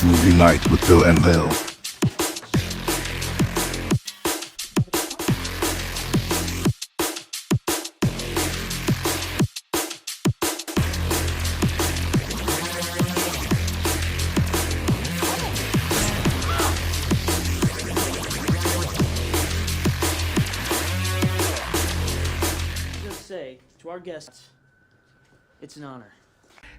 movie night with Bill and Lil. Just say to our guests, it's an honor.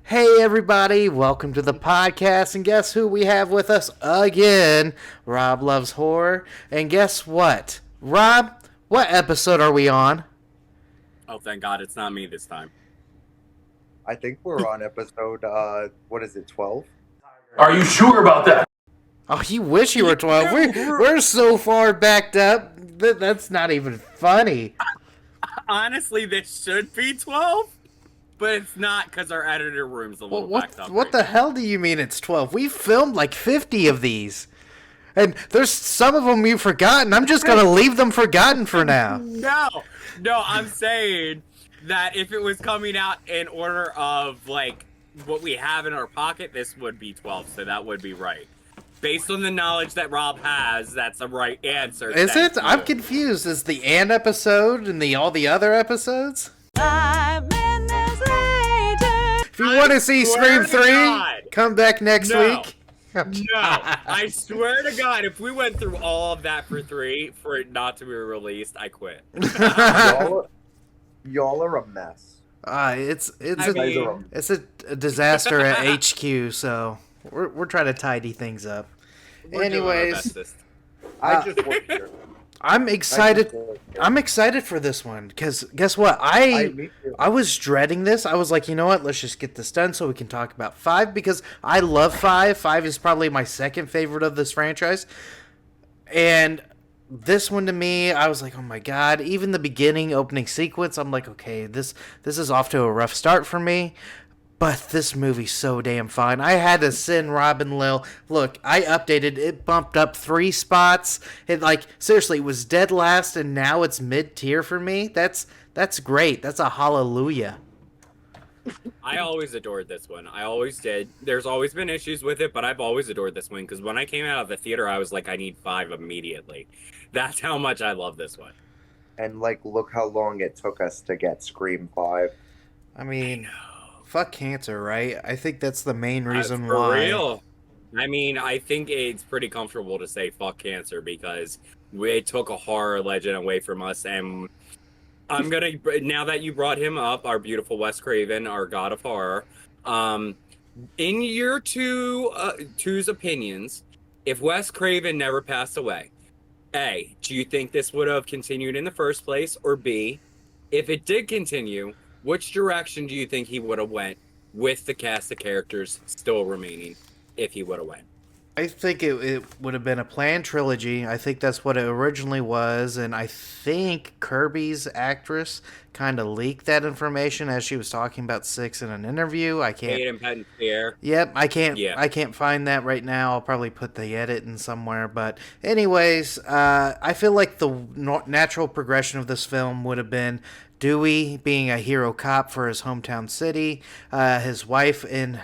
Hey everybody, welcome to the podcast, and guess who we have with us again? Rob Loves Horror, and guess what? Rob, what episode are we on? Oh, thank God it's not me this time. I think we're on episode, what is it, 12? Are you sure about that? Oh, you wish you were 12. We're so far backed up, that's not even funny. Honestly, this should be 12, but it's not because our editor room's a little backed up. What the hell do you mean it's 12? We filmed like 50 of these. And there's some of them you've forgotten. I'm just going to leave them forgotten for now. No, I'm saying that if it was coming out in order of, like, what we have in our pocket, this would be 12, so that would be right. Based on the knowledge that Rob has, that's the right answer. Is it? I'm confused. Is the "and" episode and all the other episodes? 5 minutes later. If you want to see Scream 3, come back next week. No, I swear to God, if we went through all of that for 3 for it not to be released, I quit. Y'all are a mess. It's a disaster at HQ, so we're trying to tidy things up. Anyways, I just work here. I'm excited. I'm excited for this one because guess what? I was dreading this. I was like, you know what? Let's just get this done so we can talk about 5 because I love 5. 5 is probably my second favorite of this franchise, and this one to me, I was like, oh my God. Even the beginning opening sequence, I'm like, okay, this is off to a rough start for me. But this movie's so damn fun. I had to send Rob and Lil. Look, I updated. It bumped up 3 spots. It seriously, it was dead last, and now it's mid-tier for me. That's great. That's a hallelujah. I always adored this one. I always did. There's always been issues with it, but I've always adored this one because when I came out of the theater, I was like, I need 5 immediately. That's how much I love this one. And, look how long it took us to get Scream 5. I mean, fuck cancer, right? I think that's the main reason for why. For real. I mean, I think it's pretty comfortable to say fuck cancer because it took a horror legend away from us. And I'm going to, now that you brought him up, our beautiful Wes Craven, our god of horror, in your two's opinions, if Wes Craven never passed away, A, do you think this would have continued in the first place? Or B, if it did continue, which direction do you think he would have went with the cast of characters still remaining if he would have went? I think it would have been a planned trilogy. I think that's what it originally was, and I think Kirby's actress kind of leaked that information as she was talking about 6 in an interview. I can't. Hayden Panettiere. Yep, I can't. Yeah. I can't find that right now. I'll probably put the edit in somewhere. But anyways, I feel like the natural progression of this film would have been Dewey being a hero cop for his hometown city, his wife, and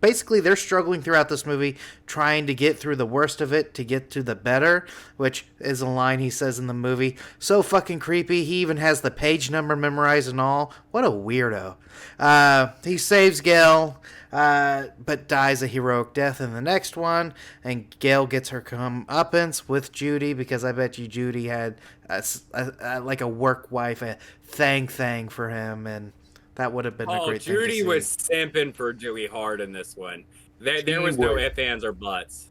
basically they're struggling throughout this movie trying to get through the worst of it to get to the better, which is a line he says in the movie. So fucking creepy. He even has the page number memorized and all. What a weirdo. He saves Gail, but dies a heroic death in the next one, and Gail gets her comeuppance with Judy because I bet you Judy had a work wife, a thing for him, and that would have been a great thing to see. Judy was simping for Dewey hard in this one. There was no ifs, ands, or buts.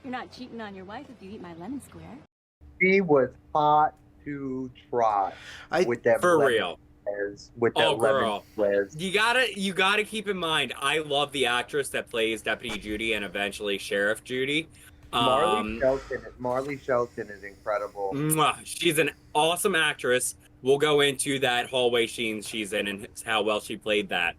You're not cheating on your wife if you eat my lemon square. She was hot to try with that. For real. With that girl. Lemon You gotta keep in mind, I love the actress that plays Deputy Judy and eventually Sheriff Judy. Marley Shelton is incredible. She's an awesome actress. We'll go into that hallway scene she's in and how well she played that.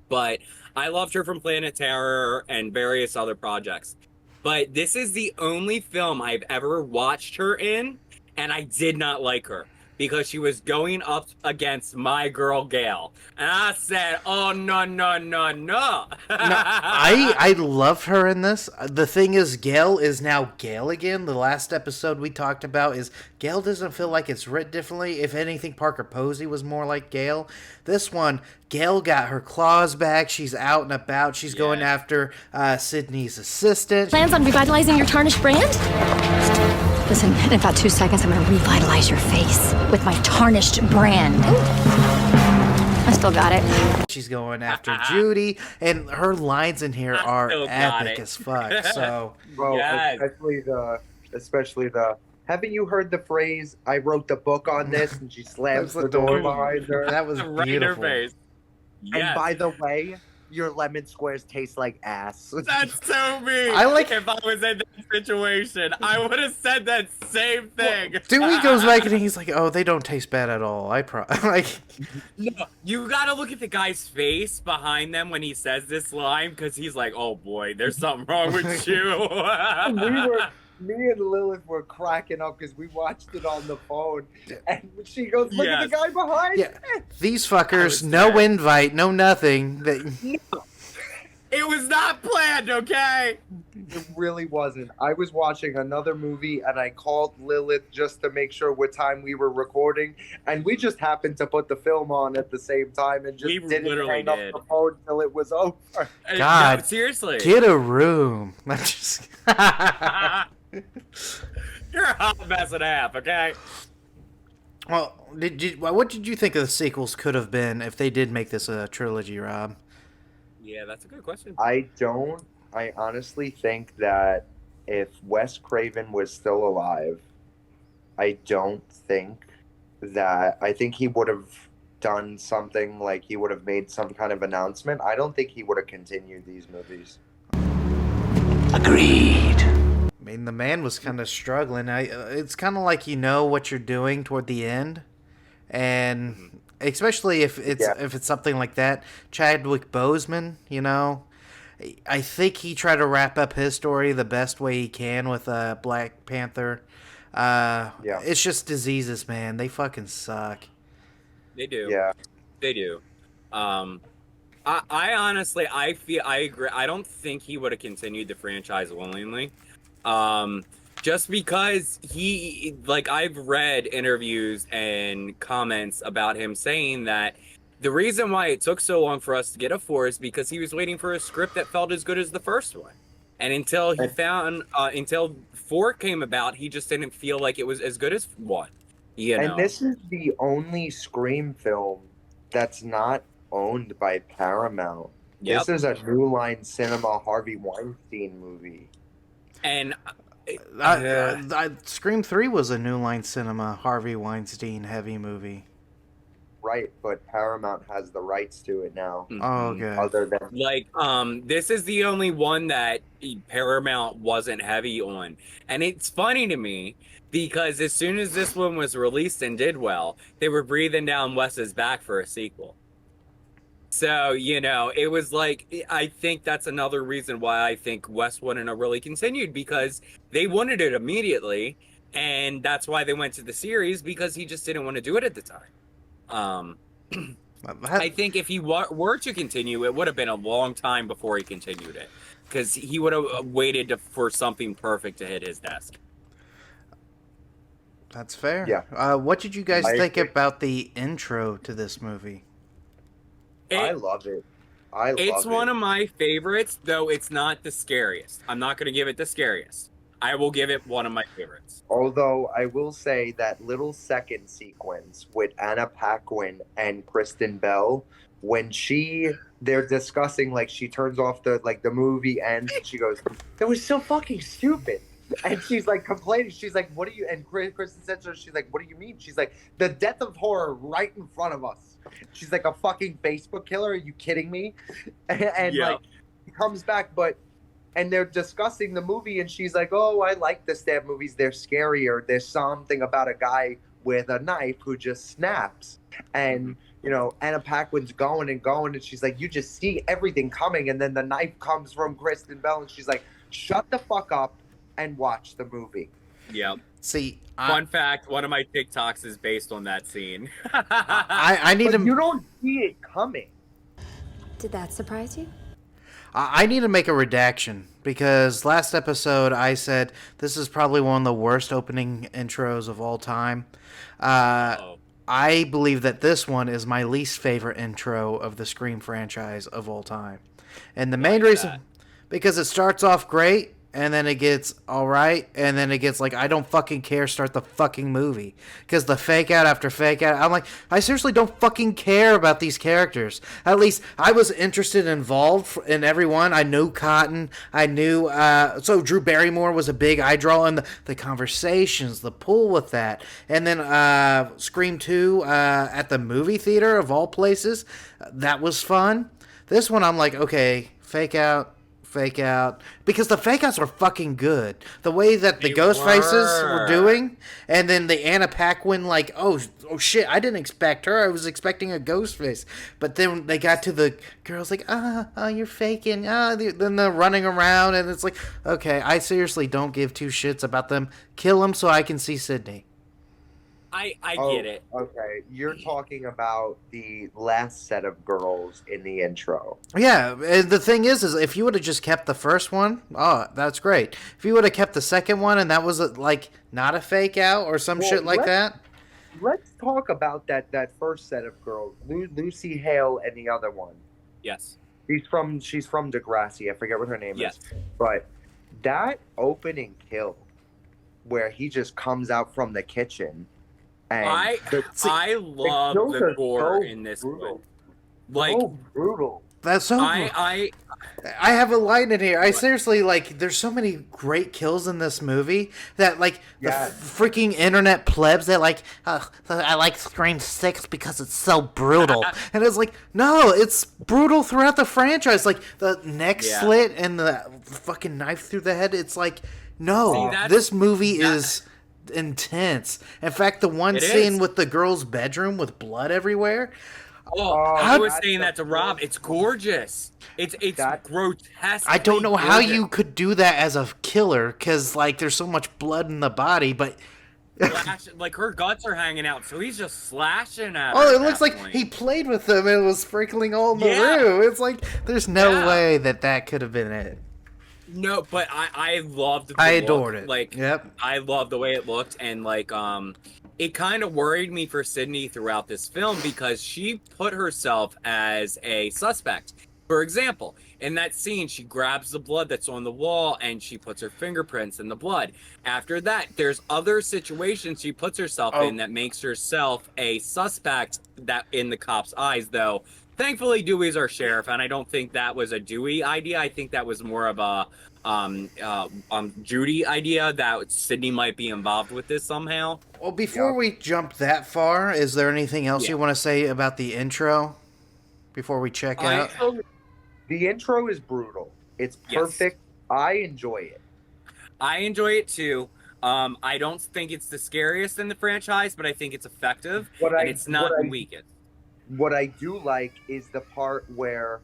But I loved her from Planet Terror and various other projects. But this is the only film I've ever watched her in, and I did not like her. because she was going up against my girl Gail, and I said, "Oh no, no, no, no!" No, I love her in this. The thing is, Gail is now Gail again. The last episode we talked about is Gail doesn't feel like it's written differently. If anything, Parker Posey was more like Gail. This one, Gail got her claws back. She's out and about. She's going after Sydney's assistant. Plans on revitalizing your tarnished brand? Listen, in about 2 seconds, I'm gonna revitalize your face with my tarnished brand. I still got it. She's going after Judy, and her lines in here are epic as fuck. So, Bro, Yes. especially the. Haven't you heard the phrase? I wrote the book on this, and she slams the door behind her. that was Right in her beautiful. face. And Yes. by the way, your lemon squares taste like ass. That's so me. I like- if I was in that situation, I would have said that same thing. Dewey goes back and he's like, "Oh, they don't taste bad at all." Like, No, you gotta look at the guy's face behind them when he says this line, because he's like, "Oh boy, there's something wrong with you." Me and Lilith were cracking up because we watched it on the phone, and she goes, "Look at the guy behind." yeah, these fuckers, no invite, no nothing. It was not planned, okay? It really wasn't. I was watching another movie, and I called Lilith just to make sure what time we were recording, and we just happened to put the film on at the same time and just We didn't literally hang up did. the phone till it was over. God, no, seriously. Get a room. I'm just. You're a hot mess and a half, okay? Well, what did you think of the sequels could have been if they did make this a trilogy, Rob? Yeah, that's a good question. I honestly think that if Wes Craven was still alive, I think he would have done something like he would have made some kind of announcement. I don't think he would have continued these movies. Agreed. I mean, the man was kind of struggling. It's kind of like you know what you're doing toward the end, and especially if it's something like that. Chadwick Boseman, you know, I think he tried to wrap up his story the best way he can with Black Panther. It's just diseases, man. They fucking suck. They do. Yeah. They do. I honestly, I agree. I don't think he would have continued the franchise willingly. Just because I've read interviews and comments about him saying that the reason why it took so long for us to get a 4 is because he was waiting for a script that felt as good as the first one. And until 4 came about, he just didn't feel like it was as good as 1. You know? And this is the only Scream film that's not owned by Paramount. Yep. This is a New Line Cinema Harvey Weinstein movie. And Scream 3 was a New Line Cinema Harvey Weinstein heavy movie. Right, but Paramount has the rights to it now. Oh, okay. Other than this is the only one that Paramount wasn't heavy on. And it's funny to me because as soon as this one was released and did well, they were breathing down Wes's back for a sequel. So, you know, it was like, I think that's another reason why I think Wes wouldn't have really continued, because they wanted it immediately. And that's why they went to the series, because he just didn't want to do it at the time. I think if he were to continue, it would have been a long time before he continued it, because he would have waited for something perfect to hit his desk. That's fair. Yeah. What did you guys I think agree. about the intro to this movie? I love it. It's one of my favorites, though it's not the scariest. I'm not going to give it the scariest. I will give it one of my favorites. Although I will say that little second sequence with Anna Paquin and Kristen Bell, when they're discussing, like, she turns off the movie ends and she goes, "That was so fucking stupid." And she's like complaining. She's like, "What do you?" And Kristen said to her, she's like, "What do you mean?" She's like, "The death of horror right in front of us." She's like, "A fucking Facebook killer? Are you kidding me?" And Yeah. like, he comes back, and they're discussing the movie, and she's like, "Oh, I like the stab movies. They're scarier. There's something about a guy with a knife who just snaps." And, you know, Anna Paquin's going and going, and she's like, "You just see everything coming." And then the knife comes from Kristen Bell, and she's like, "Shut the fuck up and watch the movie." Yeah. See, Fun fact: one of my TikToks is based on that scene. I need But to. you don't see it coming. Did that surprise you? I need to make a redaction because last episode I said this is probably one of the worst opening intros of all time. I believe that this one is my least favorite intro of the Scream franchise of all time. And the main reason, because it starts off great, and then it gets alright, and then it gets like, I don't fucking care, start the fucking movie. Because the fake out after fake out, I'm like, I seriously don't fucking care about these characters. At least, I was interested, involved in everyone. I knew Cotton, I knew, so Drew Barrymore was a big eye draw, and the conversations, the pull with that. And then Scream 2 at the movie theater, of all places, that was fun. This one, I'm like, okay, fake out, because the fake outs were fucking good. The way that the ghost faces were doing, and then the Anna Paquin, like, oh shit, I didn't expect her. I was expecting a ghost face. But then they got to the girls like, you're faking. Then they're running around, and it's like, okay, I seriously don't give two shits about them. Kill them so I can see Sydney. I get it. Okay, you're talking about the last set of girls in the intro. Yeah, and the thing is if you would have just kept the first one, that's great. If you would have kept the second one and that was like not a fake out or some shit like that. Let's talk about that first set of girls, Lucy Hale and the other one. Yes. She's from Degrassi. I forget what her name is. But that opening kill where he just comes out from the kitchen. And I love the gore in this one. Like, so brutal. That's so. I have a line in here. I seriously like. There's so many great kills in this movie that like the freaking internet plebs that like. I like Scream 6 because it's so brutal, and it's like no, it's brutal throughout the franchise. Like the neck slit and the fucking knife through the head. It's like no, this movie is intense. In fact, the one scene with the girl's bedroom with blood everywhere. I was saying that to Rob. It's gorgeous. It's grotesque. I don't know how you could do that as a killer, because like there's so much blood in the body, but like her guts are hanging out, so he's just slashing at her. It looks like he played with them and it was sprinkling all in the room. It's like there's no way that could have been it. No, but I loved the I adored it. Like, I loved the way it looked, and like, it kind of worried me for Sydney throughout this film because she put herself as a suspect. For example, in that scene, she grabs the blood that's on the wall and she puts her fingerprints in the blood. After that, there's other situations she puts herself in that makes herself a suspect that in the cop's eyes, though. Thankfully, Dewey's our sheriff, and I don't think that was a Dewey idea. I think that was more of a Judy idea that Sydney might be involved with this somehow. Well, before we jump that far, is there anything else you want to say about the intro before we check out? The intro is brutal. It's perfect. I enjoy it. I enjoy it too. I don't think it's the scariest in the franchise, but I think it's effective, and it's not the weakest. What I do like is the part where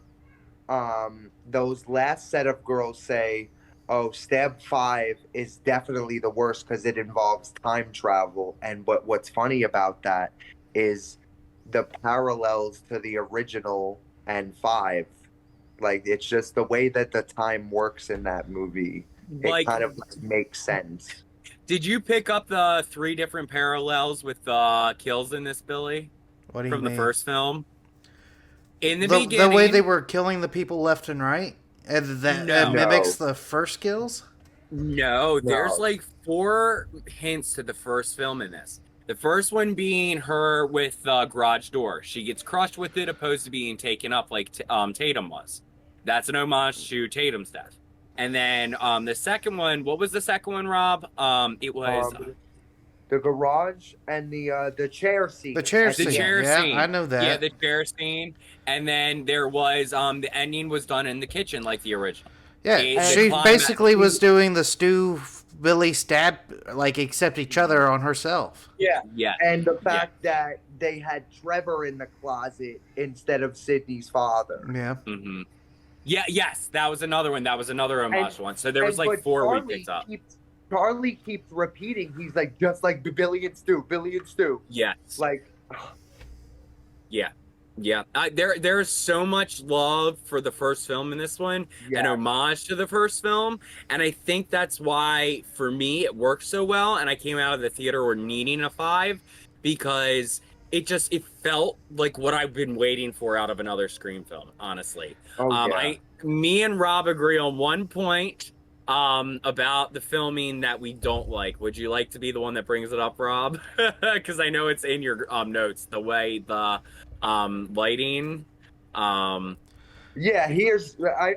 those last set of girls say, oh, Stab 5 is definitely the worst because it involves time travel. And what's funny about that is the parallels to the original and 5. Like, it's just the way that the time works in that movie. It kind of makes sense. Did you pick up the 3 different parallels with the kills in this, Billy? What do you mean? From the first film? In the beginning... The way they were killing the people left and right? And that mimics the first kills? No, there's like 4 hints to the first film in this. The first one being her with the garage door. She gets crushed with it, opposed to being taken up like Tatum was. That's an homage to Tatum's death. And then the second one, what was the second one, Rob? It was... the garage and the chair scene. The chair scene. I know that. Yeah, the chair scene. And then there was the ending was done in the kitchen like the original. Yeah, she basically was doing the Stu Billy stab except each other on herself. Yeah. Yeah. And the fact that they had Trevor in the closet instead of Sydney's father. Yeah. Mm-hmm. Yeah, yes, that was another one. That was another homage one. So there was like 4 we picked up. Charlie keeps repeating, he's like, just like Billy and Stu, Billy and Stu. Yes. Like, Yeah. Yeah. There's so much love for the first film in this one, Yeah. an homage to the first film. And I think that's why, for me, it worked so well. And I came out of the theater needing a 5 because it felt like what I've been waiting for out of another Scream film, honestly. Me and Rob agree on one point about the filming that we don't like. Would you like to be the one that brings it up, Rob? Because I know it's in your notes, the way the lighting. Yeah, here's I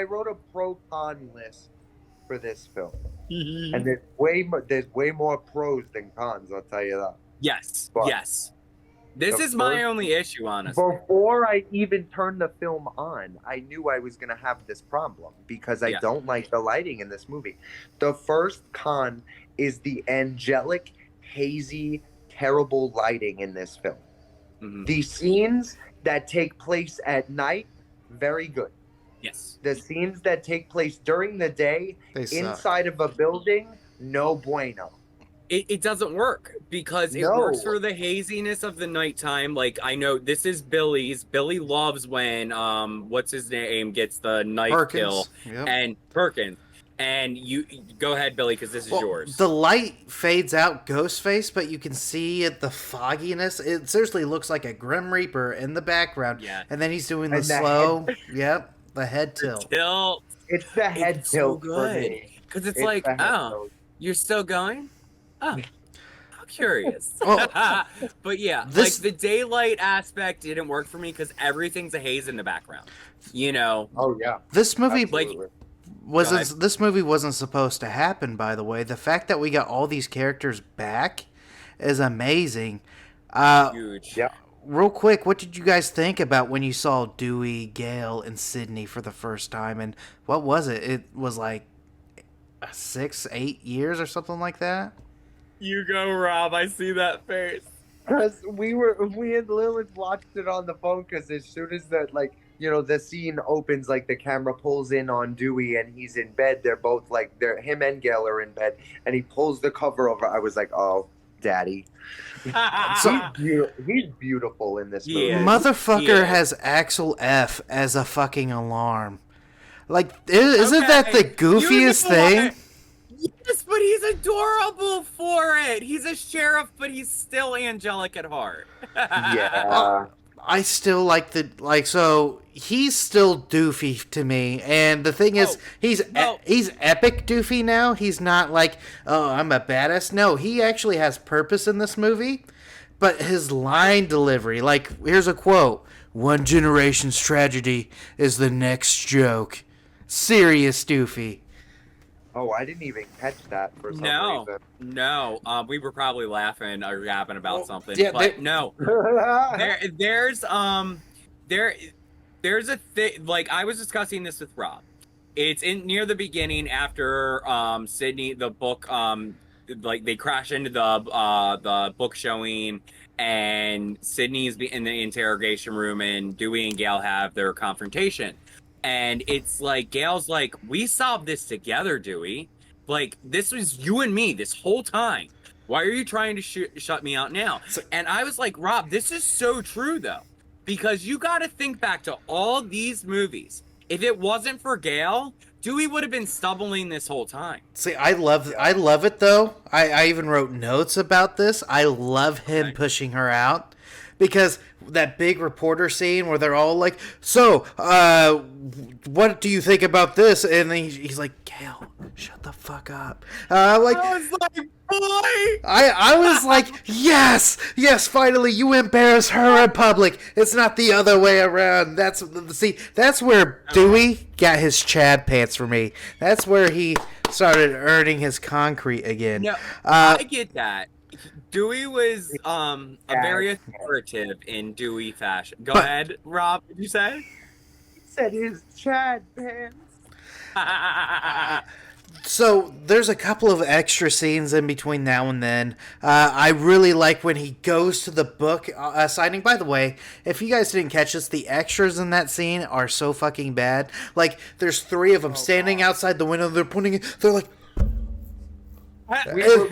wrote a pro-con list for this film. And there's way more pros than cons, I'll tell you that. Yes. But yes. This is my only issue, honestly. Before I even turned the film on, I knew I was going to have this problem because I don't like the lighting in this movie. The first con is the angelic, hazy, terrible lighting in this film. Mm-hmm. The scenes that take place at night, very good. Yes. The scenes that take place during the day, inside of a building, no bueno. It doesn't work because it works for the haziness of the nighttime. Like, I know this is Billy's. Billy loves when what's his name gets the knife kill. Yep. And Perkins. And you go ahead, Billy, because this is yours. The light fades out Ghostface, but you can see the fogginess. It seriously looks like a Grim Reaper in the background. Yeah. And then he's doing the slow, the head tilt. It's the head it's tilt so for good. me. Because it's like, oh, tilt. You're still going? Oh, how curious. Well, but yeah, like the daylight aspect didn't work for me because everything's a haze in the background. You know? Oh, yeah. This movie Absolutely. This movie wasn't supposed to happen, by the way. The fact that we got all these characters back is amazing. Huge. Yeah. Real quick, what did you guys think about when you saw Dewey, Gale, and Sydney for the first time? And what was it? It was like 6-8 years or something like that? You go, Rob. I see that face. Because we and Lilith watched it on the phone because as soon as the scene opens, like the camera pulls in on Dewey and he's in bed. They're both him and Gale are in bed, and he pulls the cover over. I was like, oh, daddy. He's beautiful in this movie. Motherfucker has Axel F as a fucking alarm. Like, isn't that the goofiest thing? Yes, but he's adorable for it. He's a sheriff, but he's still angelic at heart. Yeah. I still so he's still doofy to me, and the thing is, he's epic doofy now. He's not like, oh, I'm a badass. No, he actually has purpose in this movie, but his line delivery, like, here's a quote: "One generation's tragedy is the next joke." Serious doofy. Oh, I didn't even catch that for some reason. No. We were probably laughing or yapping about something. Yeah, but no. There's a thing. Like, I was discussing this with Rob. It's near the beginning after Sydney, the book. Like, they crash into the book showing, and Sydney's in the interrogation room, and Dewey and Gale have their confrontation. And it's like, Gale's like, we solved this together, Dewey. Like, this was you and me this whole time. Why are you trying to shut me out now? And I was like, Rob, this is so true, though. Because you got to think back to all these movies. If it wasn't for Gale, Dewey would have been stumbling this whole time. See, I love it, though. I even wrote notes about this. I love him pushing her out. Because that big reporter scene where they're all like, so, what do you think about this? And then he's like, Gale, shut the fuck up. I was like, boy! I was like, yes, finally, you embarrass her in public. It's not the other way around. That's where Dewey got his Chad pants for me. That's where he started earning his concrete again. No, I get that. Dewey was very authoritative in Dewey fashion. Go ahead, Rob. What did you say? He said his Chad pants. So there's a couple of extra scenes in between now and then. I really like when he goes to the book signing. By the way, if you guys didn't catch this, the extras in that scene are so fucking bad. Like, there's 3 of them standing outside the window. They're like,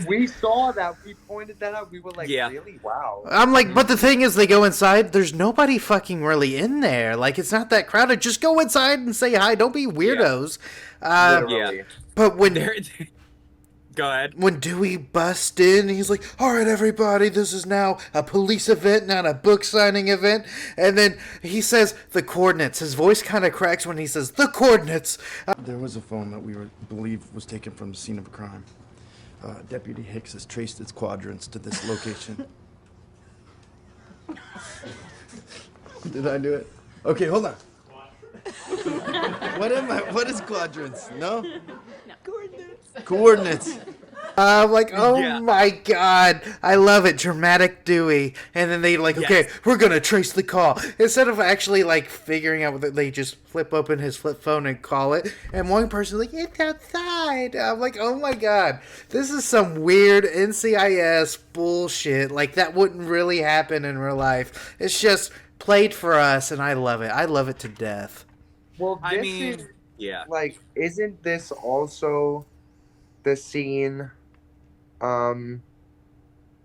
We saw that. We pointed that out. We were like, Yeah. really? Wow. I'm like, but the thing is, they go inside. There's nobody fucking really in there. Like, it's not that crowded. Just go inside and say hi. Don't be weirdos. Literally. But when Go ahead. when Dewey busts in, he's like, all right, everybody, this is now a police event, not a book signing event. And then he says the coordinates. His voice kind of cracks when he says the coordinates. There was a phone that we believe was taken from the scene of a crime. Deputy Hicks has traced its quadrants to this location. Did I do it? Okay, hold on. What is quadrants? No? Coordinates. I'm like, oh Yeah. my god, I love it, dramatic Dewey. And then they like, okay, we're gonna trace the call. Instead of actually like figuring out what they just flip open his flip phone and call it. And one person's like, it's outside. I'm like, oh my god, this is some weird NCIS bullshit. Like that wouldn't really happen in real life. It's just played for us, and I love it. I love it to death. Well, I this mean, is, yeah. like, isn't this also the scene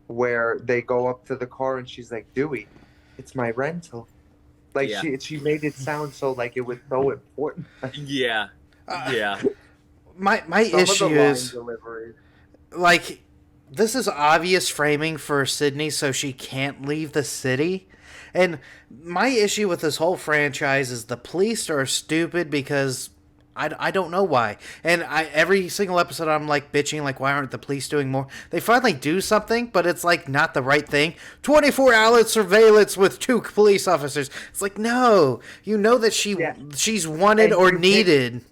where they go up to the car and she's like, Dewey, it's my rental. Like, Yeah. she made it sound so like it was so important. Yeah. Yeah. My Some of the issue line is, delivery. like, this is obvious framing for Sydney so she can't leave the city. And my issue with this whole franchise is the police are stupid because I don't know why. And every single episode I'm like bitching, like, why aren't the police doing more? They finally do something, but it's like not the right thing. 24-hour surveillance with 2 police officers. It's like, no, you know that she's wanted And or you pick- needed.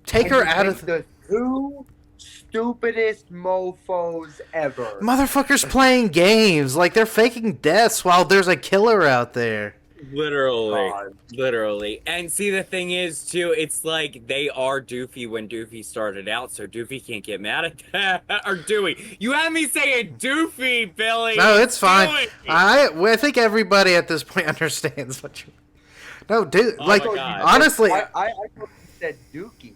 Take her And out you of pick the 2 stupidest mofos ever. Motherfuckers playing games. Like, they're faking deaths while there's a killer out there. Literally. God. Literally. And see, the thing is, too, it's like they are Doofy when Doofy started out, so Doofy can't get mad at that. Or Dewey. You had me saying Doofy, Billy. No, it's fine. Dewey. I think everybody at this point understands what you. No, dude. Oh like, my God. honestly. I thought you said Dookie.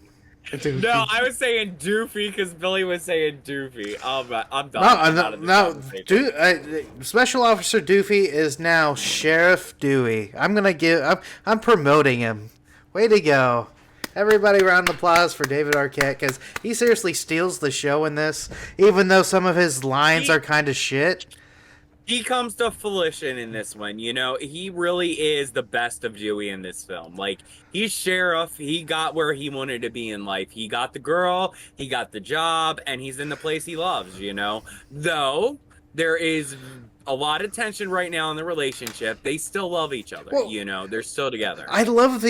No, I was saying Doofy because Billy was saying Doofy. I'm done. Special Officer Doofy is now Sheriff Dewey. I'm promoting him. Way to go. Everybody round of applause for David Arquette, because he seriously steals the show in this, even though some of his lines are kind of shit. He comes to fruition in this one, you know. He really is the best of Dewey in this film. Like, he's sheriff. He got where he wanted to be in life. He got the girl, he got the job, and he's in the place he loves, you know. Though, there is a lot of tension right now in the relationship. They still love each other, Well, you know. They're still together. I love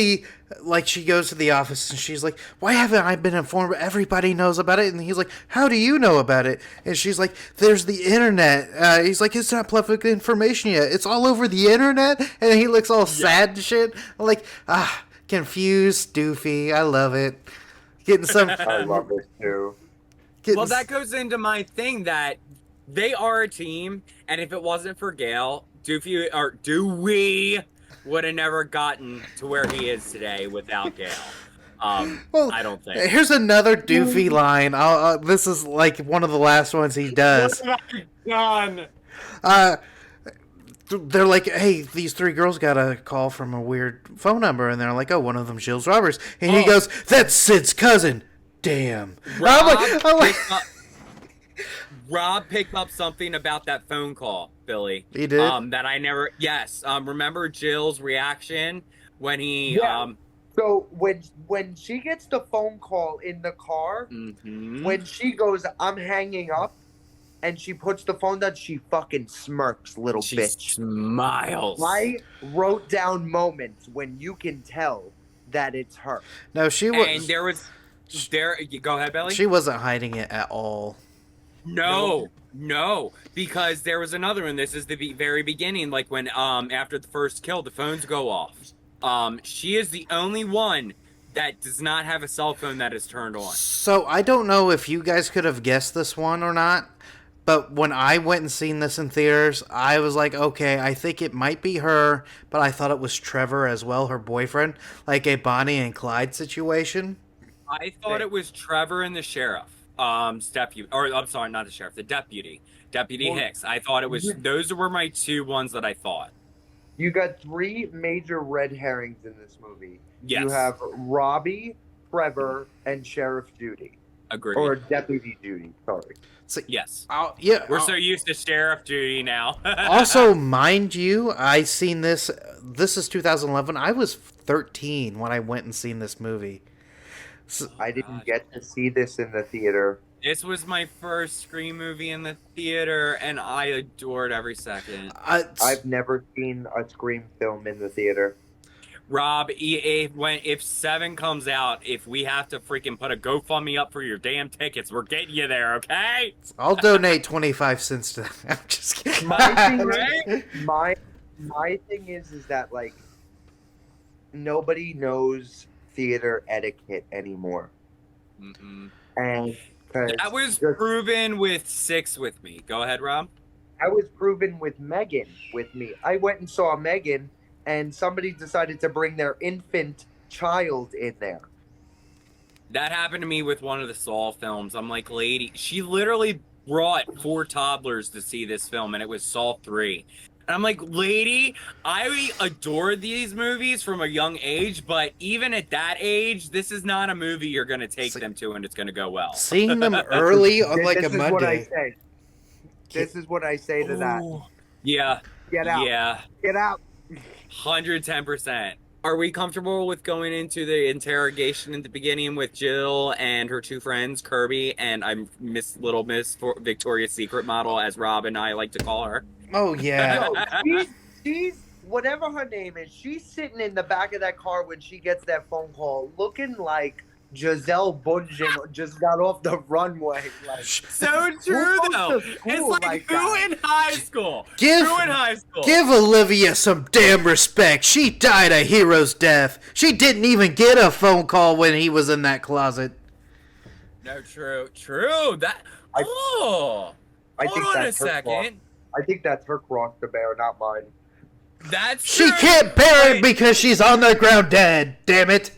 she goes to the office and she's like, why haven't I been informed? Everybody knows about it. And he's like, how do you know about it? And she's like, there's the internet. He's like, it's not public information yet. It's all over the internet. And he looks all sad and shit. I'm like, confused, doofy. I love it. Getting some. I love it too. Well, that goes into my thing that they are a team, and if it wasn't for Gail, Dewey would have never gotten to where he is today without Gail. Well, I don't think. Here's another doofy line. This is like one of the last ones he does. Done. They're like, hey, these 3 girls got a call from a weird phone number, and they're like, oh, one of them Jill's robbers, and he goes, that's Sid's cousin. Damn. Rob picked up something about that phone call, Billy. He did? That I never. Yes. Remember Jill's reaction when he. Yeah. So when she gets the phone call in the car, when she goes, I'm hanging up, and she puts the phone down, she fucking smirks, little she bitch. smiles. I wrote down moments when you can tell that it's her. No, she was. And go ahead, Billy. She wasn't hiding it at all. No, because there was another one. This is the very beginning, like when after the first kill, the phones go off. She is the only one that does not have a cell phone that is turned on. So I don't know if you guys could have guessed this one or not, but when I went and seen this in theaters, I was like, okay, I think it might be her, but I thought it was Trevor as well, her boyfriend, like a Bonnie and Clyde situation. I thought it was Trevor and the sheriff. deputy, or I'm sorry, not the sheriff, the Deputy Well, Hicks. I thought it was those were my two ones that I thought. You got three major red herrings in this movie. Yes. You have Robbie, Trevor, and Sheriff Judy. Agreed. Or Deputy Judy, sorry. So, yes. Yeah. We're so used to Sheriff Judy now. Also, mind you, I seen this. This is 2011. I was 13 when I went and seen this movie. So, I didn't get to see this in the theater. This was my first Scream movie in the theater, and I adored every second. I've never seen a Scream film in the theater. Rob, if 7 comes out, if we have to freaking put a GoFundMe up for your damn tickets, we're getting you there, okay? I'll donate 25 cents to that. I'm just kidding. My thing is that, like, nobody knows theater etiquette anymore. And that was proven with 6 with me. Go ahead, Rob. I was proven with Megan with me. I went and saw Megan, and somebody decided to bring their infant child in there. That happened to me with one of the Saw films. I'm like, lady, she literally brought 4 toddlers to see this film, and it was Saw 3. And I'm like, lady, I adore these movies from a young age, but even at that age, this is not a movie you're going to take them to and it's going to to go well. Seeing them early on like a This is Monday. what I say. This is what I say to that. Yeah. Get out. Yeah. Get out. 110%. Are we comfortable with going into the interrogation at the beginning with Jill and her 2 friends, Kirby, and I'm Little Miss Victoria's Secret model, as Rob and I like to call her? Oh, yeah. No, she's whatever her name is. She's sitting in the back of that car when she gets that phone call, looking like Giselle Bundchen just got off the runway. Like, so true, though. It's like who in high school? Who in high school? Give Olivia some damn respect. She died a hero's death. She didn't even get a phone call when he was in that closet. No, true. That. Hold on a second. I think that's her cross to bear, not mine. That's She true. can't bear it because she's on the ground dead. Damn it.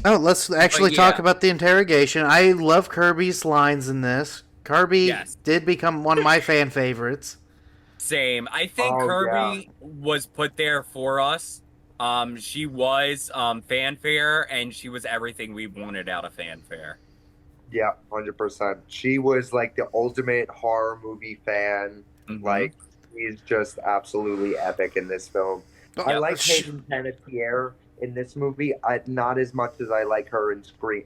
Oh, let's actually talk about the interrogation. I love Kirby's lines in this. Kirby did become one of my fan favorites. Same. I think Kirby was put there for us. She was fanfare, and she was everything we wanted out of fanfare. Yeah, 100%. She was like the ultimate horror movie fan. Like, she's just absolutely epic in this film. I like Hayden Panettiere in this movie, not as much as I like her in Scream.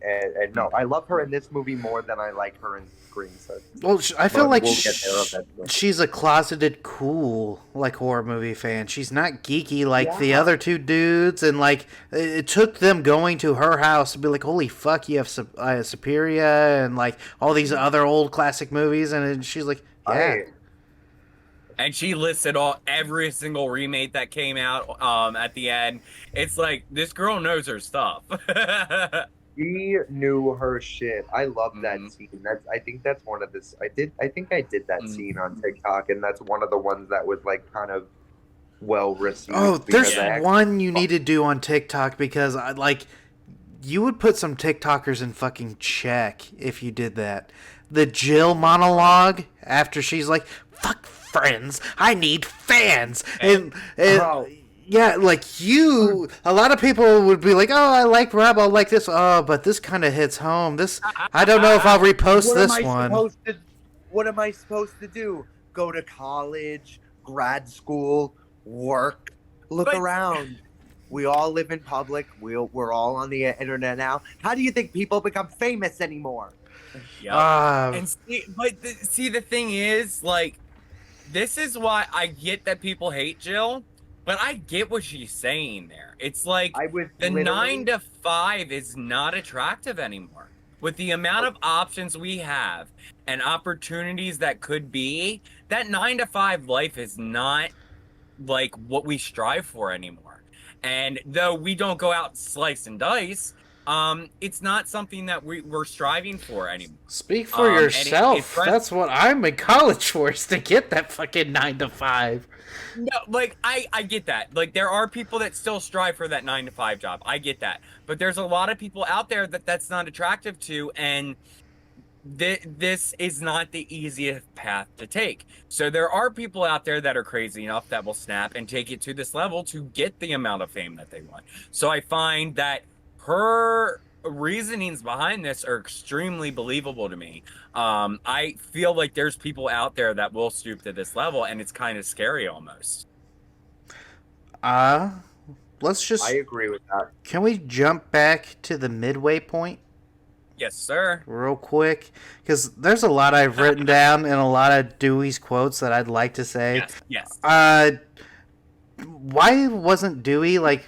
No, I love her in this movie more than I like her in Scream. So. Well, I feel like we'll get there eventually. she's a closeted, cool, like, horror movie fan. She's not geeky like the other 2 dudes, and, like, it took them going to her house to be like, holy fuck, you have Suspiria and, like, all these other old classic movies, and she's like, yeah. And she listed every single remake that came out at the end. It's like, this girl knows her stuff. She knew her shit. I love that scene. I think that's one of this. I think I did that scene on TikTok, and that's one of the ones that was like kind of well received. Oh, there's one you need to do on TikTok because you would put some TikTokers in fucking check if you did that. The Jill monologue after she's like, fuck friends, I need fans. And yeah, like a lot of people would be like, oh, I like Rob, I like this. Oh, but this kind of hits home. This, I don't know if I'll repost this one. What am I supposed to do? Go to college, grad school, work, look around. We all live in public. We're all on the internet now. How do you think people become famous anymore? Yeah. And see, the thing is, like, this is why I get that people hate Jill, but I get what she's saying there. It's like the 9 to 5 is not attractive anymore. With the amount of options we have and opportunities that could be, that 9 to 5 life is not like what we strive for anymore. And though we don't go out and slice and dice, it's not something that we're striving for anymore. Speak for yourself. That's what I'm in college for, is to get that fucking 9 to 5. No, like, I get that. Like, there are people that still strive for that 9 to 5 job. I get that. But there's a lot of people out there that's not attractive to, and this is not the easiest path to take. So there are people out there that are crazy enough that will snap and take it to this level to get the amount of fame that they want. So I find that her reasonings behind this are extremely believable to me. I feel like there's people out there that will stoop to this level, and it's kind of scary almost. Let's just. I agree with that. Can we jump back to the midway point? Yes, sir. Real quick, because there's a lot I've written down and a lot of Dewey's quotes that I'd like to say. Yes. Why wasn't Dewey like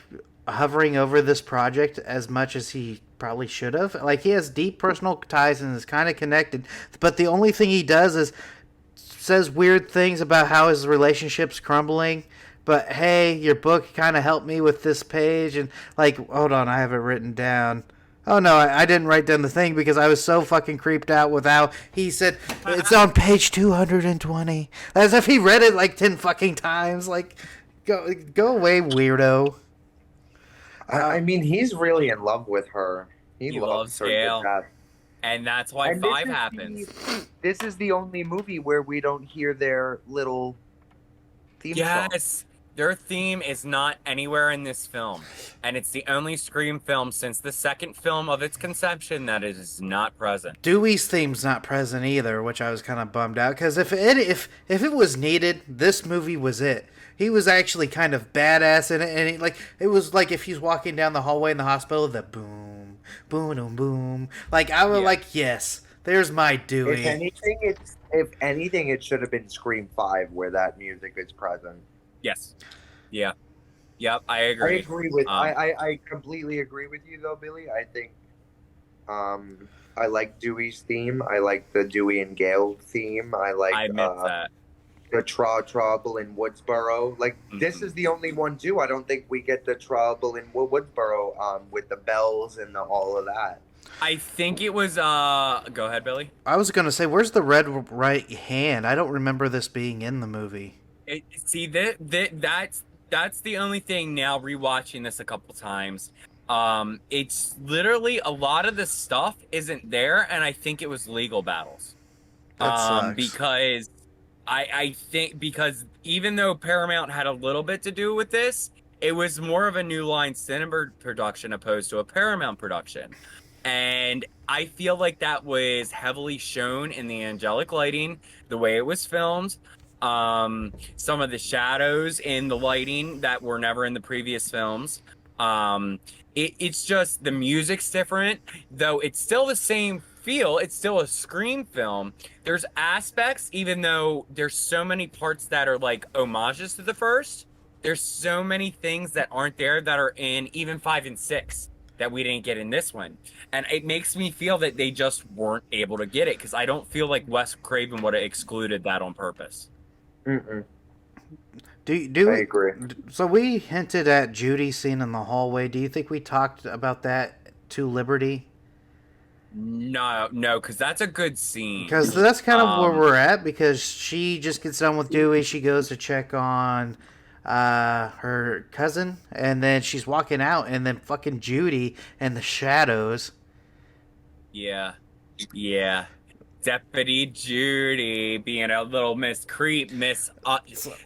hovering over this project as much as he probably should have? Like, he has deep personal ties and is kind of connected, but the only thing he does is says weird things about how his relationship's crumbling. But hey, your book kind of helped me with this page, and like, hold on, I have it written down. Oh no, I didn't write down the thing because I was so fucking creeped out with how he said it's on page 220, as if he read it like 10 fucking times. Like, go away, weirdo. I mean, he's really in love with her. He loves her. Gail. And that's why And 5 happens. This is the only movie where we don't hear their little theme song. Yes. Their theme is not anywhere in this film. And it's the only Scream film since the second film of its conception that it is not present. Dewey's theme's not present either, which I was kind of bummed out, because if it was needed, this movie was it. He was actually kind of badass in it, and it was like if he's walking down the hallway in the hospital, the boom, boom, boom, boom. Like, I was like, yes, there's my Dewey. If anything, it should have been Scream 5 where that music is present. Yes. Yeah. Yep, I agree. I completely agree with you though, Billy. I think I like Dewey's theme. I like the Dewey and Gale theme. I meant that. The Trouble in Woodsboro. Like, this is the only one too. I don't think we get the Trouble in Woodsboro with the bells and all of that. I think it was go ahead, Billy. I was gonna say, where's the red right hand? I don't remember this being in the movie. That's the only thing now, rewatching this a couple times. It's literally a lot of the stuff isn't there, and I think it was legal battles. That sucks. Because I think because even though Paramount had a little bit to do with this, it was more of a New Line Cinema production opposed to a Paramount production. And I feel like that was heavily shown in the angelic lighting, the way it was filmed. Some of the shadows in the lighting that were never in the previous films. It's just the music's different, though it's still the same feel. It's still a Scream film. There's aspects, even though there's so many parts that are like homages to the first, there's so many things that aren't there that are in even 5 and 6 that we didn't get in this one. And it makes me feel that they just weren't able to get it, because I don't feel like Wes Craven would have excluded that on purpose. Mm-mm. I agree. So we hinted at Judy's scene in the hallway. Do you think we talked about that to Liberty? No, because that's a good scene. Because that's kind of where we're at, because she just gets done with Dewey. She goes to check on her cousin, and then she's walking out, and then fucking Judy and the shadows. Yeah. Deputy Judy being a little Miss Creep, this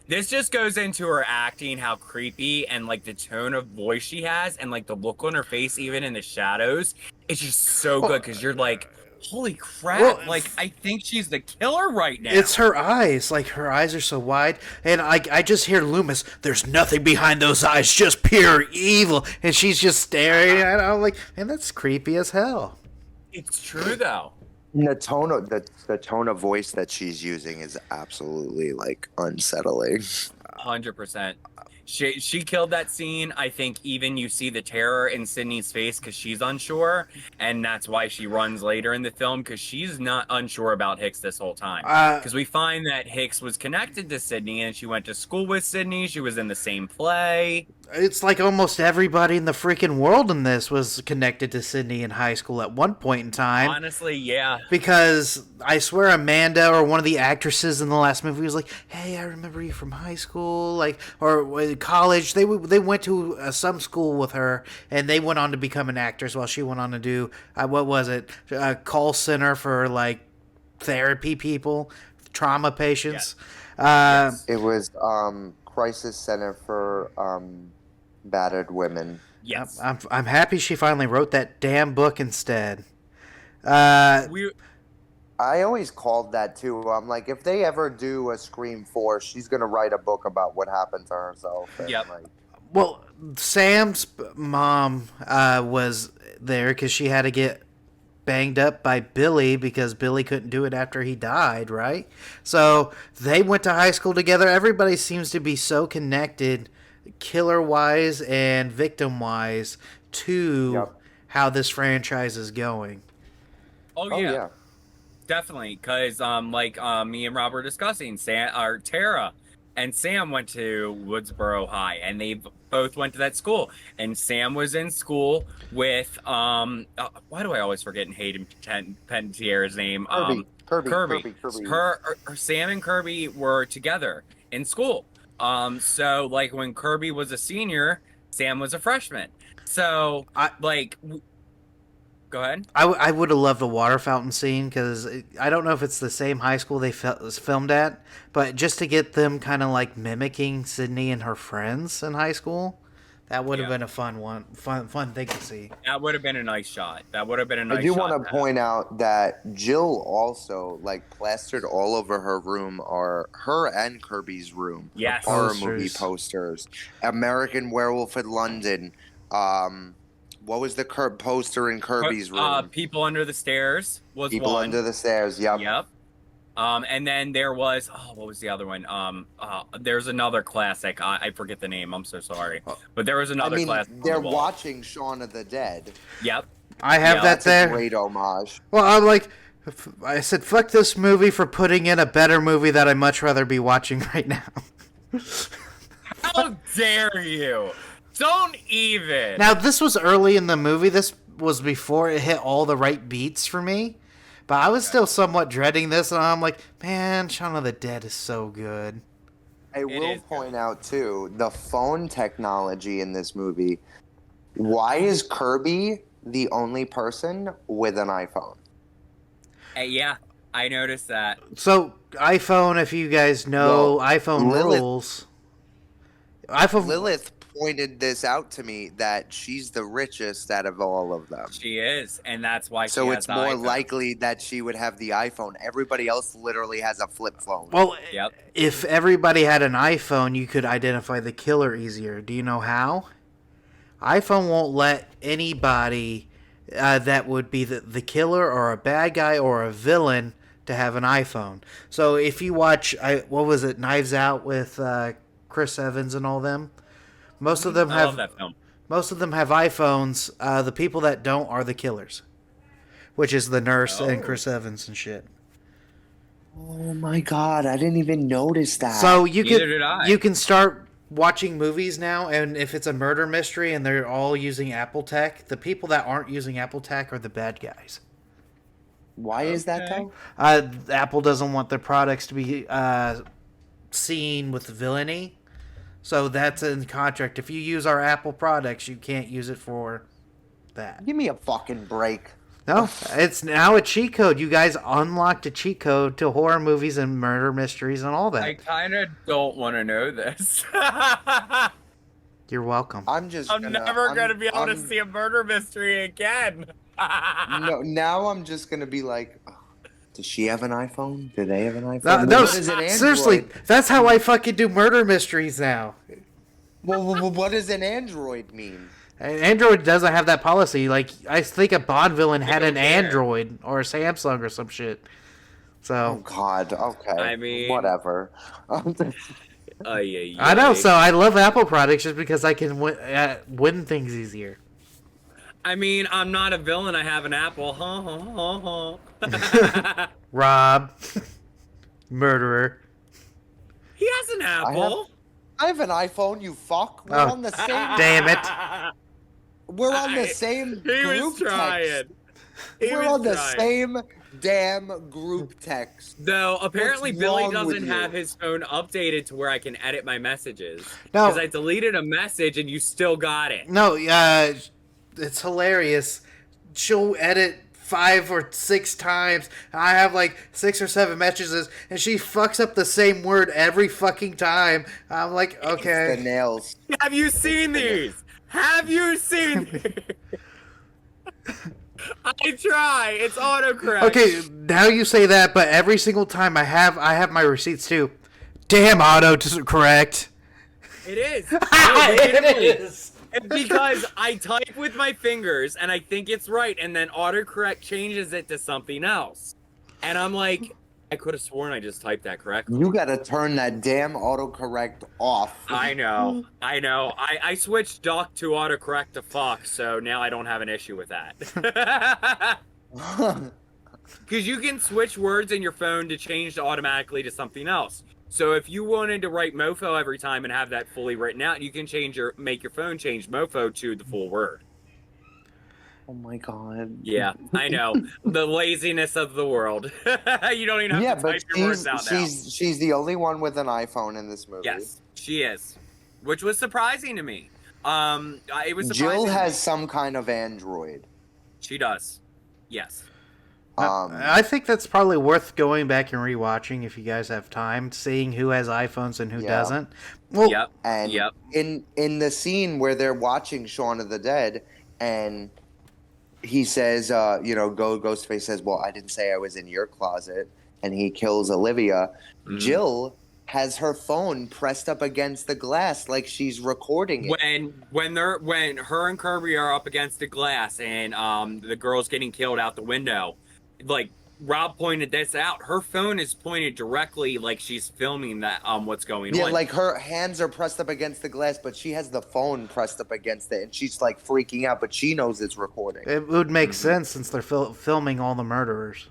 just goes into her acting, how creepy, and like the tone of voice she has, and like the look on her face, even in the shadows. It's just so good, because you're like, holy crap, like, I think she's the killer right now. It's her eyes. Like, her eyes are so wide. And I just hear Loomis, there's nothing behind those eyes, just pure evil. And she's just staring at it. I'm like, man, that's creepy as hell. It's true, though. The tone of voice that she's using is absolutely, like, unsettling. 100%. She killed that scene. I think even you see the terror in Sydney's face because she's unsure, and that's why she runs later in the film, because she's not unsure about Hicks this whole time. Because we find that Hicks was connected to Sydney, and she went to school with Sydney. She was in the same play. It's like almost everybody in the freaking world in this was connected to Sydney in high school at one point in time. Honestly, yeah. Because I swear Amanda or one of the actresses in the last movie was like, hey, I remember you from high school, like, or college. They went to some school with her, and they went on to become an actress while she went on to do, what was it, a call center for, like, therapy people, trauma patients. It was Crisis Center for Battered Women. Yes. I'm happy she finally wrote that damn book instead. I always called that too. I'm like, if they ever do a Scream 4, she's gonna write a book about what happened to herself. And Yep. Well, Sam's mom was there because she had to get banged up by Billy because Billy couldn't do it after he died, right? So they went to high school together. Everybody seems to be so connected, killer-wise and victim-wise, to how this franchise is going. Oh yeah. Definitely, because me and Rob were discussing, Tara and Sam went to Woodsboro High, and they both went to that school. And Sam was in school with why do I always forget Hayden Panettiere's name? Kirby. Sam and Kirby were together in school. So like when Kirby was a senior, Sam was a freshman. So go ahead. I would have loved a water fountain scene because I don't know if it's the same high school they filmed at, but just to get them kind of like mimicking Sydney and her friends in high school, that would have been a fun thing to see. That would have been a nice shot. I do want to point out that Jill also plastered all over her room, or her and Kirby's room. Yes. Horror movie posters. American Werewolf in London. What was the poster in Kirby's room? People Under the Stairs was People one. Under the Stairs, yep. And then there was, what was the other one? There's another classic. I forget the name. I'm so sorry. But there was another classic. They're watching Shaun of the Dead. Yep. I have that there. That's a great homage. Well, I said, fuck this movie for putting in a better movie that I'd much rather be watching right now. How dare you? Don't even. Now, this was early in the movie. This was before it hit all the right beats for me. But I was still somewhat dreading this, and I'm like, man, Shaun of the Dead is so good. I will point out, too, the phone technology in this movie. Why is Kirby the only person with an iPhone? Yeah, I noticed that. So, iPhone, if you guys know, iPhone rules. Lilith pointed this out to me, that she's the richest out of all of them. She is, and that's why so it's more likely that she would have the iPhone. Everybody else literally has a flip phone. Well, if everybody had an iPhone, you could identify the killer easier. Do you know how? iPhone won't let anybody that would be the killer or a bad guy or a villain to have an iPhone. So if you watch, what was it, Knives Out with Chris Evans and all them? Most of them have. I love that film. Most of them have iPhones. The people that don't are the killers, which is the nurse and Chris Evans and shit. Oh my god! I didn't even notice that. So you can start watching movies now, and if it's a murder mystery and they're all using Apple tech, the people that aren't using Apple tech are the bad guys. Why is that though? Apple doesn't want their products to be seen with villainy. So that's in contract. If you use our Apple products, you can't use it for that. Give me a fucking break. No, it's now a cheat code. You guys unlocked a cheat code to horror movies and murder mysteries and all that. I kind of don't want to know this. You're welcome. I'm never going to be able to see a murder mystery again. No, now I'm just going to be like... Does she have an iPhone? Do they have an iPhone? No, seriously, that's how I fucking do murder mysteries now. Well, what does an Android mean? Android doesn't have that policy. Like, I think a Bond villain had an Android or a Samsung or some shit. So. Oh God. Okay. I mean, whatever. I know. So I love Apple products just because I can win things easier. I mean, I'm not a villain. I have an Apple. Rob, murderer. He has an Apple. I have an iPhone. You fuck. We're on the same. Damn it. We're on the same group He was trying. We're on the same damn group text. Though apparently Billy doesn't have his phone updated to where I can edit my messages. No, because I deleted a message and you still got it. No, it's hilarious. She'll edit 5 or 6 times. I have like 6 or 7 messages, and she fucks up the same word every fucking time. I'm like, okay. It's the nails. Have you seen these? Have you seen these? I try. It's autocorrect. Okay, now you say that, but every single time I have my receipts too. Damn, auto correct. It is. It is. Because I type with my fingers and I think it's right, and then autocorrect changes it to something else. And I'm like, I could have sworn I just typed that correctly. You gotta turn that damn autocorrect off. I know. I switched doc to autocorrect to Fox, so now I don't have an issue with that. Because you can switch words in your phone to change automatically to something else. So if you wanted to write mofo every time and have that fully written out, you can make your phone change mofo to the full word. Oh my god. Yeah, I know. The laziness of the world. You don't even have to type your words out now. She's the only one with an iPhone in this movie. Yes, she is. Which was surprising to me. It was surprising. Jill has some kind of Android. She does. Yes. I think that's probably worth going back and rewatching if you guys have time, seeing who has iPhones and who doesn't. Well, yep. And in the scene where they're watching Shaun of the Dead, and he says, Ghostface says, well, I didn't say I was in your closet, and he kills Olivia. Mm-hmm. Jill has her phone pressed up against the glass like she's recording it. When her and Kirby are up against the glass and the girl's getting killed out the window, like Rob pointed this out, her phone is pointed directly like she's filming that what's going on. Yeah, like her hands are pressed up against the glass, but she has the phone pressed up against it, and she's like freaking out, but she knows it's recording. It would make sense since they're filming all the murderers.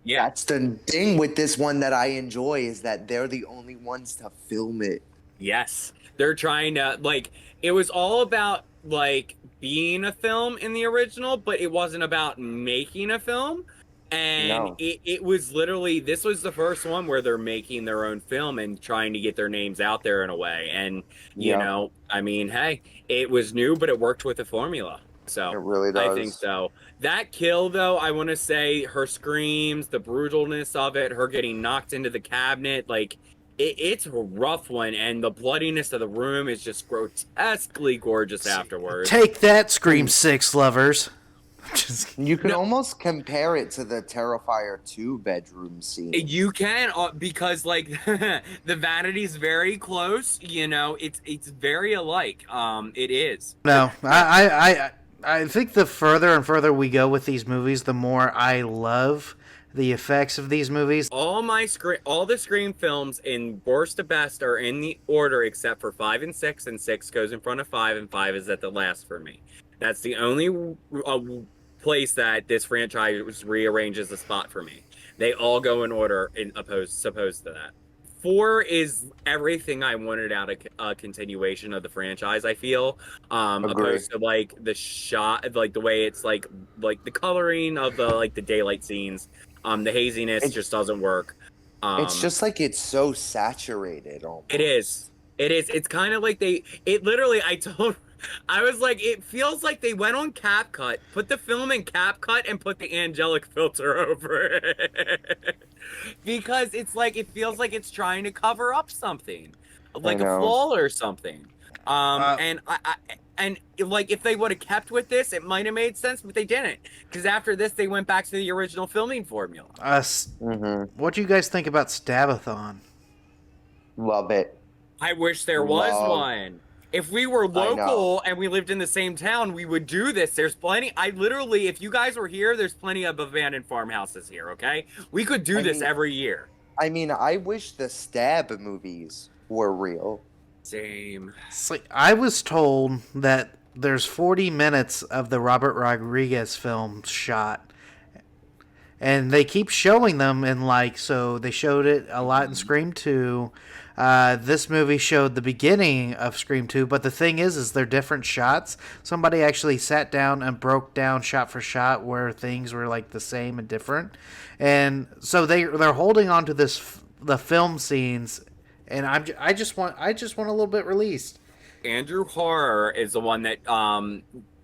Yeah, that's the thing with this one that I enjoy, is that they're the only ones to film it. Yes, they're trying to, like, it was all about like being a film in the original, but it wasn't about making a film. And it was literally, this was the first one where they're making their own film and trying to get their names out there in a way. And, you know, I mean, hey, it was new, but it worked with the formula. So it really does. I think so. That kill, though, I want to say her screams, the brutalness of it, her getting knocked into the cabinet, like, it's a rough one. And the bloodiness of the room is just grotesquely gorgeous afterwards. Take that, Scream 6 lovers. You can almost compare it to the Terrifier 2 bedroom scene. You can, because like the vanity's very close. You know, it's very alike. It is. No, I think the further and further we go with these movies, the more I love the effects of these movies. All the Scream films in worst to best are in the order except for 5 and 6, and 6 goes in front of 5, and 5 is at the last for me. That's the only place that this franchise rearranges the spot for me. They all go in order supposed to that. 4 is everything I wanted out of a continuation of the franchise, I feel. Opposed to like the shot, like the way it's like the coloring of the daylight scenes. The haziness just doesn't work. It's just like it's so saturated almost. It is. It's kind of like I was like, it feels like they went on CapCut, put the film in CapCut, and put the angelic filter over it. Because it's like, it feels like it's trying to cover up something. Like a flaw or something. And like, if they would have kept with this, it might have made sense, but they didn't. Because after this, they went back to the original filming formula. What do you guys think about Stabathon? Love it. I wish there was one. If we were local and we lived in the same town, we would do this. There's plenty. If you guys were here, there's plenty of abandoned farmhouses here, okay? We could do this every year. I mean, I wish the Stab movies were real. Same. I was told that there's 40 minutes of the Robert Rodriguez film shot. And they keep showing them so they showed it a lot in Scream 2. This movie showed the beginning of Scream 2, but the thing is they're different shots. Somebody actually sat down and broke down shot for shot where things were like the same and different. And so they're holding on to the film scenes, and I just want a little bit released. Andrew Horror is the one that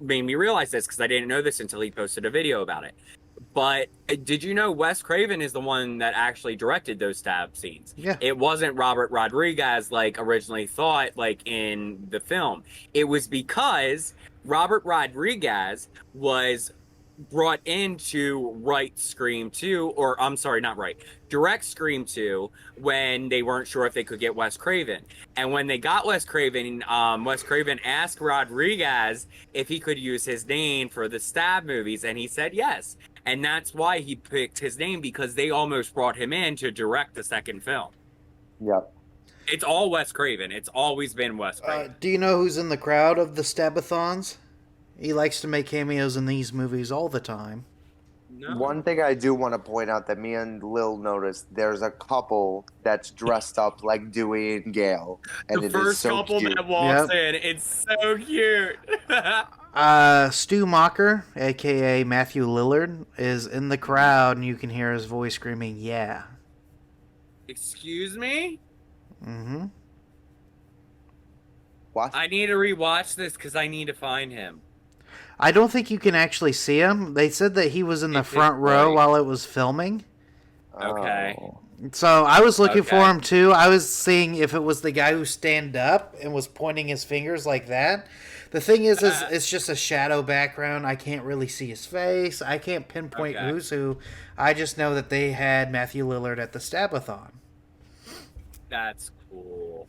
made me realize this, because I didn't know this until he posted a video about it. But did you know Wes Craven is the one that actually directed those stab scenes? Yeah. It wasn't Robert Rodriguez like originally thought, like in the film. It was because Robert Rodriguez was brought in to write Scream 2, or I'm sorry, not write, direct Scream 2 when they weren't sure if they could get Wes Craven. And when they got Wes Craven asked Rodriguez if he could use his name for the stab movies, and he said yes. And that's why he picked his name, because they almost brought him in to direct the second film. Yep. It's all Wes Craven. It's always been Wes Craven. Do you know who's in the crowd of the Stabathons? He likes to make cameos in these movies all the time. No. One thing I do want to point out that me and Lil noticed, there's a couple that's dressed up like Dewey and Gale. And The it is first so couple cute. that walks in, it's so cute. Stu Macher, a.k.a. Matthew Lillard, is in the crowd, and you can hear his voice screaming, yeah. Excuse me? Mm-hmm. What? I need to rewatch this because I need to find him. I don't think you can actually see him. They said that he was in the front row while it was filming. Okay. Oh. So I was looking for Okay. him too. I was seeing if it was the guy who stand up and was pointing his fingers like that. The thing is it's just a shadow background. I can't really see his face. I can't pinpoint Okay. who's who. I just know that they had Matthew Lillard at the Stabathon. That's cool.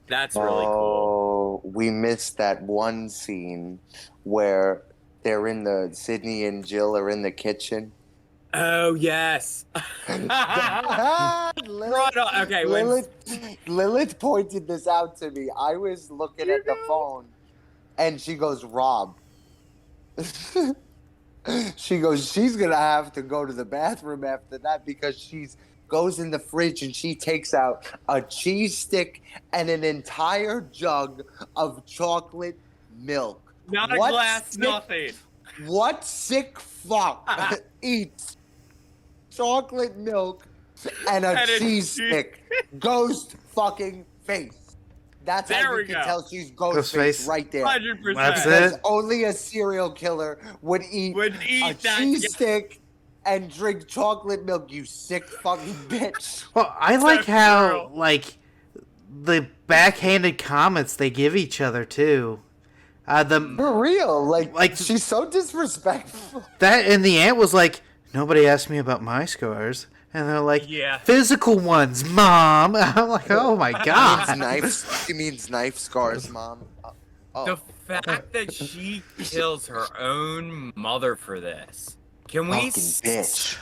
That's really cool. Oh, we missed that one scene where they're in the Sydney and Jill are in the kitchen. Oh, yes. Okay, Lilith pointed this out to me. I was looking at the phone, and she goes, Rob. She goes, she's going to have to go to the bathroom after that because she's goes in the fridge and she takes out a cheese stick and an entire jug of chocolate milk. Not a glass, nothing. What sick fuck eats chocolate milk and a cheese stick? Ghost fucking face. That's There how we you can go. tell she's ghost face right there. 100%. That's Because it. only a serial killer would eat a that. cheese stick and drink chocolate milk, you sick fucking bitch. Well, I like how, true. like, the backhanded comments they give each other, too. For real, Like- she's so disrespectful. That and the aunt was like, nobody asked me about my scars. And they're like, Yeah. physical ones, Mom. I'm like, oh my God. She means knife scars, Mom. The fact that she kills her own mother for this. Can we... Fucking bitch.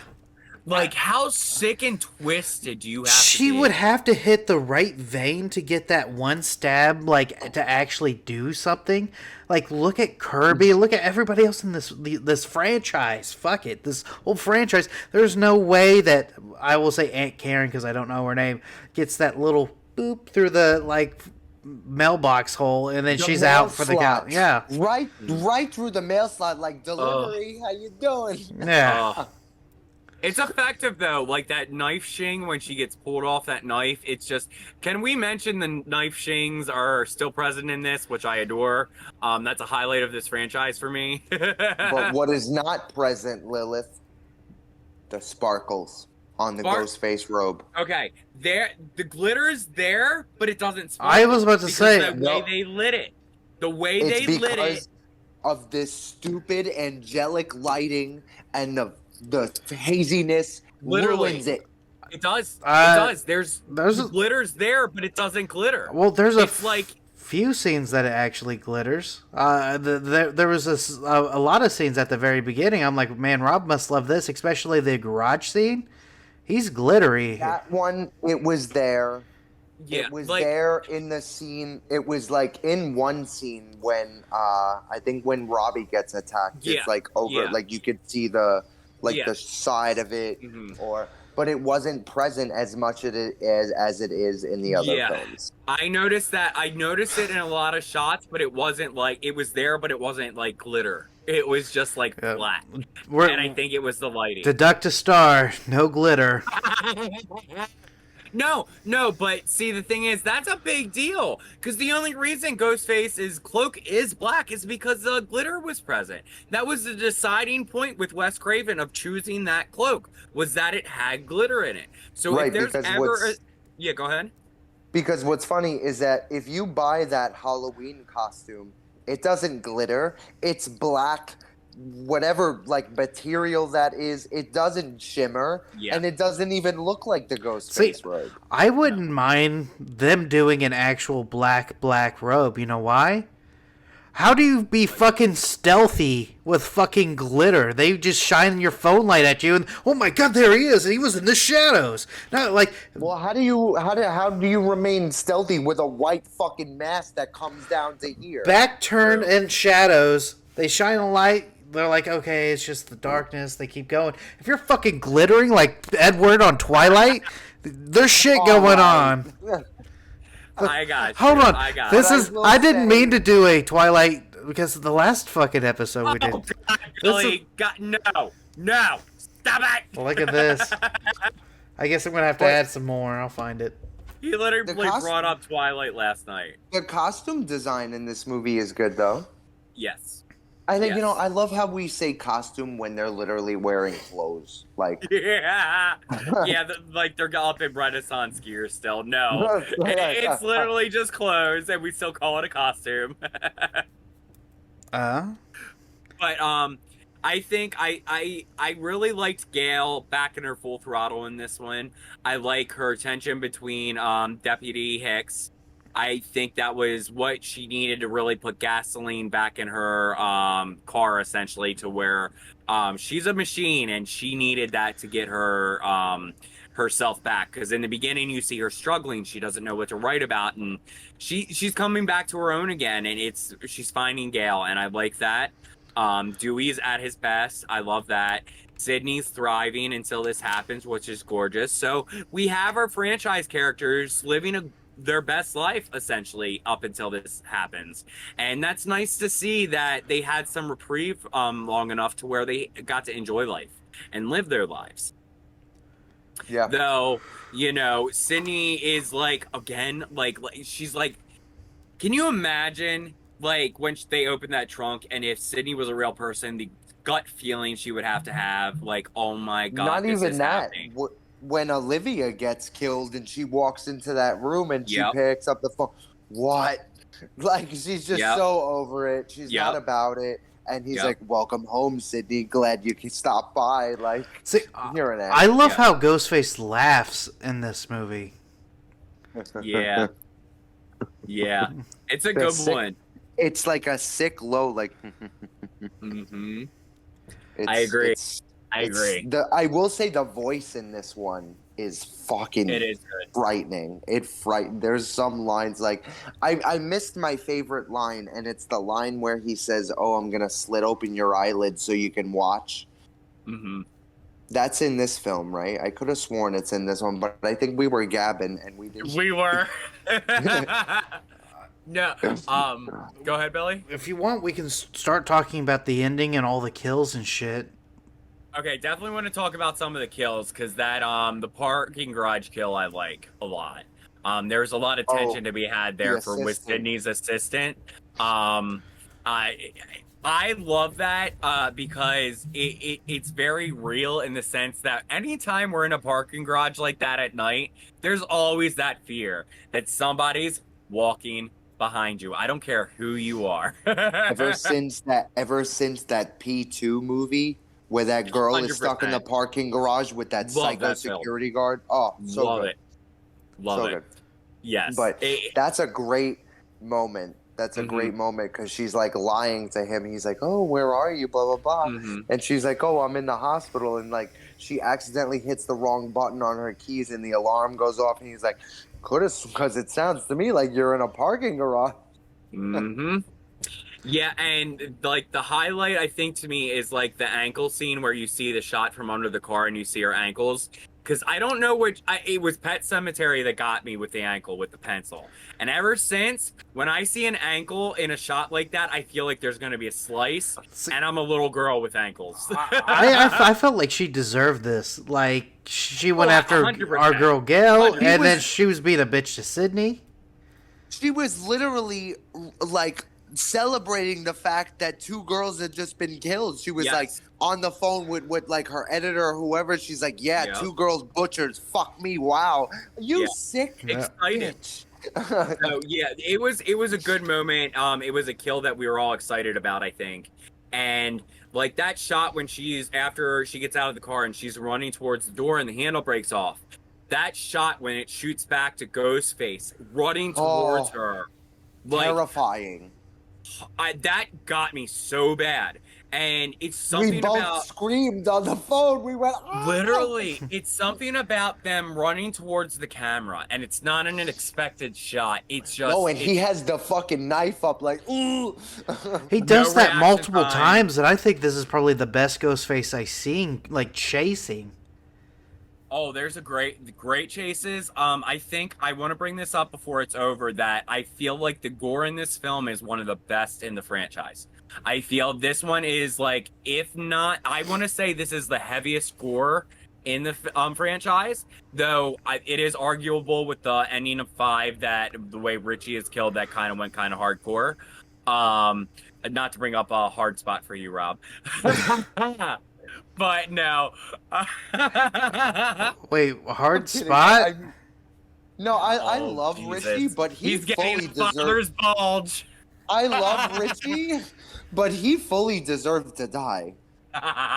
Like, how sick and twisted do you have to She be? would have to hit the right vein to get that one stab, like, to actually do something. Like, look at Kirby. Look at everybody else in this franchise. Fuck it. This whole franchise. There's no way that, I will say Aunt Karen, because I don't know her name, gets that little boop through the, like, mailbox hole, and then she's out for the count. Yeah. Right through the mail slot, like, delivery, how you doing? Yeah. It's effective, though. Like, that knife shing, when she gets pulled off that knife, it's just... Can we mention the knife shings are still present in this, which I adore? That's a highlight of this franchise for me. But what is not present, Lilith? The sparkles on the Ghostface robe. Okay, the glitter's there, but it doesn't sparkle. I was about to because say... the way they lit it. The way It's they lit because it... of this stupid angelic lighting and the haziness Literally. ruins it. It does. It does. there's the glitter's there, but it doesn't glitter. Well, there's It's like... few scenes that it actually glitters. There was a lot of scenes at the very beginning. I'm like, man, Rob must love this, especially the garage scene. He's glittery. That one, it was there. Yeah, It was like, there in the scene. It was like in one scene when I think when Robbie gets attacked. Yeah, It's like over, yeah. like you could see the Yeah. the side of it, Mhm. but it wasn't present as much as it is in the other Yeah. films. I noticed that. I noticed it in a lot of shots, but it wasn't like... It was there, but it wasn't like glitter. It was just like flat. And I think it was the lighting. Deduct a star, no glitter. No, but see, the thing is, that's a big deal. Because the only reason Ghostface's cloak is black is because the glitter was present. That was the deciding point with Wes Craven of choosing that cloak, was that it had glitter in it. So Right, if there's because ever yeah, go ahead. Because what's funny is that if you buy that Halloween costume, it doesn't glitter. It's black, whatever like material that is. It doesn't shimmer, and it doesn't even look like the Ghostface robe. I wouldn't mind them doing an actual black robe. You know why? How do you be fucking stealthy with fucking glitter? They just shine your phone light at you, and oh my god, there he is! He was in the shadows. Not like. Well, how do you remain stealthy with a white fucking mask that comes down to here? Back turn and shadows. They shine a light. They're like, okay, it's just the darkness. They keep going. If you're fucking glittering like Edward on Twilight, there's shit going on. I got you. Hold on. I got This you. is. I didn't mean to do a Twilight because of the last fucking episode we did. Oh God, Billy, no, stop it! Look at this. I guess I'm gonna have to add some more. I'll find it. He literally brought up Twilight last night. The costume design in this movie is good, though. Yes. I think, I love how we say costume when they're literally wearing clothes. Like, yeah, like they're up in Renaissance gear still. No, it's literally just clothes, and we still call it a costume. But I think I really liked Gail back in her full throttle in this one. I like her tension between Deputy Hicks. I think that was what she needed to really put gasoline back in her car, essentially, to where she's a machine, and she needed that to get her herself back. Because in the beginning, you see her struggling; she doesn't know what to write about, and she's coming back to her own again, and she's finding Gail, and I like that. Dewey's at his best; I love that. Sydney's thriving until this happens, which is gorgeous. So we have our franchise characters living their best life essentially up until this happens, and that's nice to see that they had some reprieve long enough to where they got to enjoy life and live their lives. Yeah, though, Sydney is like, again, like she's like, can you imagine like when they opened that trunk, and if Sydney was a real person, the gut feeling she would have to have, like, oh my god, not this even is that happening. When Olivia gets killed and she walks into that room and she picks up the phone, what? Like, she's just so over it. She's not about it. And he's like, welcome home, Sydney. Glad you can stop by. Like, see, you're an I love how Ghostface laughs in this movie. Yeah. Yeah. It's a good one. It's like a sick low, like. Mm-hmm. I agree. I agree. I will say the voice in this one is fucking frightening. There's some lines like I missed my favorite line, and it's the line where he says, "Oh, I'm gonna slit open your eyelids so you can watch." Mm-hmm. That's in this film, right? I could have sworn it's in this one, but I think we were gabbing and we didn't. We were. No. Go ahead, Billy. If you want, we can start talking about the ending and all the kills and shit. Okay, definitely want to talk about some of the kills, because that the parking garage kill I like a lot. There's a lot of tension to be had there with Sydney's assistant. I love that because it's very real in the sense that anytime we're in a parking garage like that at night, there's always that fear that somebody's walking behind you. I don't care who you are. ever since that P2 movie where that girl 100%. Is stuck in the parking garage with that psycho security guard. Oh, so love good. It. Love it. Good. Yes. But that's a great moment. That's a great moment because she's like lying to him. He's like, "Oh, where are you?" Blah blah blah. And she's like, "Oh, I'm in the hospital." And like she accidentally hits the wrong button on her keys, and the alarm goes off. And he's like, because it sounds to me like you're in a parking garage." Mm-hmm. Yeah, and like the highlight, I think, to me is like the ankle scene where you see the shot from under the car and you see her ankles. because I don't know which. It was Pet Cemetery that got me with the ankle with the pencil, and ever since, when I see an ankle in a shot like that, I feel like there's going to be a slice, and I'm a little girl with ankles. I felt like she deserved this. Like, she went after 100%. our girl Gail, 100%. and then she was being a bitch to Sydney. She was literally like celebrating the fact that 2 girls had just been killed. She was like on the phone with like her editor or whoever. She's like, yeah, 2 girls butchered. Fuck me. Wow. You sick excited. bitch. So yeah, it was a good moment. It was a kill that we were all excited about, I think. And like that shot when after she gets out of the car and she's running towards the door and the handle breaks off. That shot when it shoots back to Ghostface running towards her, like, terrifying. That got me so bad, and it's something we both about screamed on the phone. We went literally. It's something about them running towards the camera, and it's not an unexpected shot. It's just he has the fucking knife up, like ooh. He does that multiple times, and I think this is probably the best Ghostface I've seen, like chasing. Oh, there's a great chases. I think I want to bring this up before it's over that I feel like the gore in this film is one of the best in the franchise. I feel this one is like, if not, I want to say this is the heaviest gore in the franchise, though it is arguable with the ending of 5 that the way Richie is killed, that kind of went kind of hardcore. Not to bring up a hard spot for you, Rob. But no. Wait, hard spot? I love Richie, but he's getting father's bulge. I love Richie, but he fully deserved to die.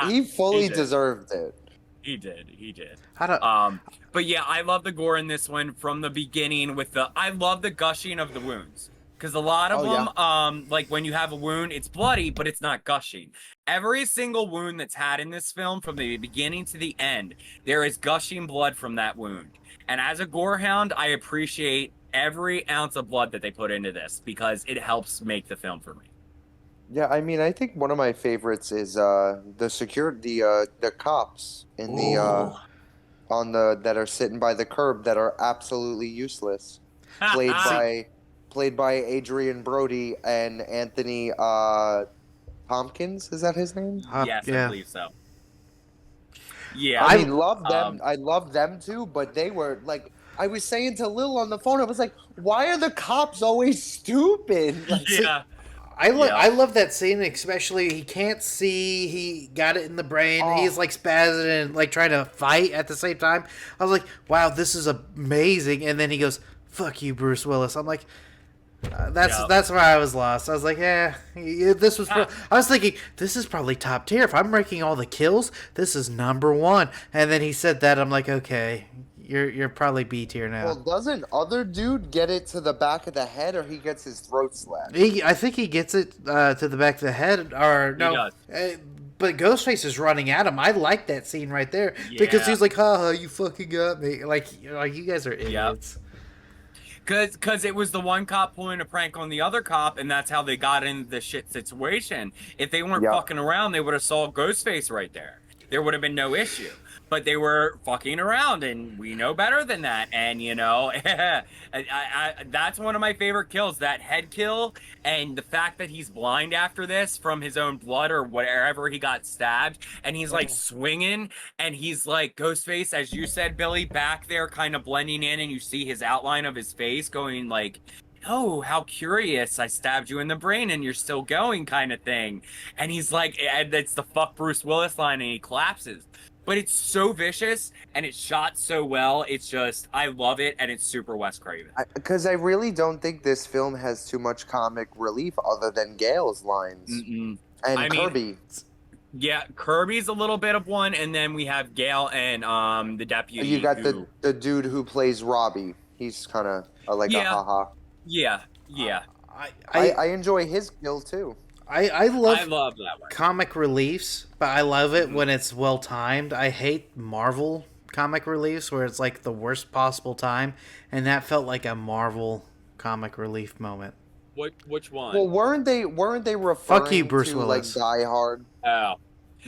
He fully deserved it. He did. But yeah, I love the gore in this one from the beginning I love the gushing of the wounds. Because a lot of them, like when you have a wound, it's bloody, but it's not gushing. Every single wound that's had in this film, from the beginning to the end, there is gushing blood from that wound. And as a gorehound, I appreciate every ounce of blood that they put into this because it helps make the film for me. Yeah, I mean, I think one of my favorites is the cops in that are sitting by the curb that are absolutely useless, played by Adrian Brody and Anthony Tompkins. Is that his name? Yes, I believe so. Yeah, I mean, love them. I love them too, but they were like, I was saying to Lil on the phone, I was like, why are the cops always stupid? Like, yeah. I love that scene, especially he can't see, he got it in the brain, he's like spazzing and like trying to fight at the same time. I was like, wow, this is amazing. And then he goes, fuck you, Bruce Willis. I'm like, that's where I was lost. I was like, this was. I was thinking this is probably top tier. If I'm ranking all the kills, this is number 1. And then he said that. I'm like, okay, you're probably B tier now. Well, doesn't other dude get it to the back of the head, or he gets his throat slashed? I think he gets it to the back of the head, or no. But Ghostface is running at him. I like that scene right there because he's like, "Ha, you fucking got me!" Like you guys are idiots. Yep. Because it was the one cop pulling a prank on the other cop, and that's how they got in the shit situation. If they weren't fucking around, they would have saw Ghostface right there. There would have been no issue. But they were fucking around, and we know better than that. And, you know, that's one of my favorite kills, that head kill. And the fact that he's blind after this from his own blood or wherever he got stabbed. And he's, like, swinging. And he's, like, Ghostface, as you said, Billy, back there kind of blending in. And you see his outline of his face going, like, oh, how curious, I stabbed you in the brain and you're still going kind of thing. And he's like, and it's the fuck Bruce Willis line, and he collapses. But it's so vicious, and it's shot so well. It's just, I love it, and it's super Wes Craven. Because I really don't think this film has too much comic relief other than Gale's lines. And Kirby. Yeah, Kirby's a little bit of one, and then we have Gale and the deputy. You got the dude who plays Robbie. He's kind of like a haha. Yeah. I enjoy his kill, too. I love that one. Comic reliefs, but I love it when it's well timed. I hate Marvel comic reliefs where it's like the worst possible time, and that felt like a Marvel comic relief moment. Which one? Well, weren't they referring Fuck you, Bruce to Willis. like Die Hard? Oh.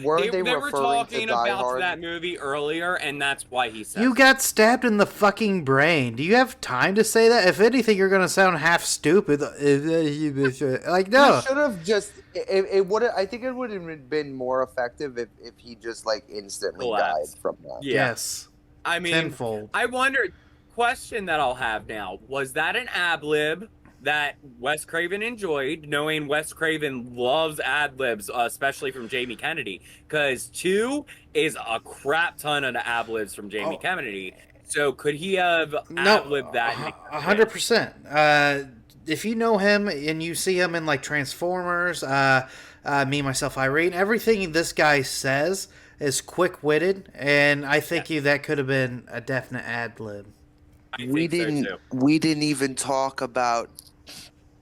Weren't They were referring talking to Die about Hard? that movie earlier, and that's why he said You got stabbed in the fucking brain. Do you have time to say that? If anything, you're gonna sound half stupid. Like, no. He should have just. It would. I think it would have been more effective if he just like instantly Collapsed. died from that. Yeah. Yes. I mean, Tenfold. I wonder. Question that I'll have now: was that an ad lib that Wes Craven enjoyed? Knowing Wes Craven loves ad libs, especially from Jamie Kennedy, because 2 is a crap ton of ad libs from Jamie Kennedy. So could he have ad libbed that? 100%. If you know him and you see him in like Transformers, Me, Myself, Irene, everything this guy says is quick-witted, and I think that could have been a definite ad lib. We didn't even talk about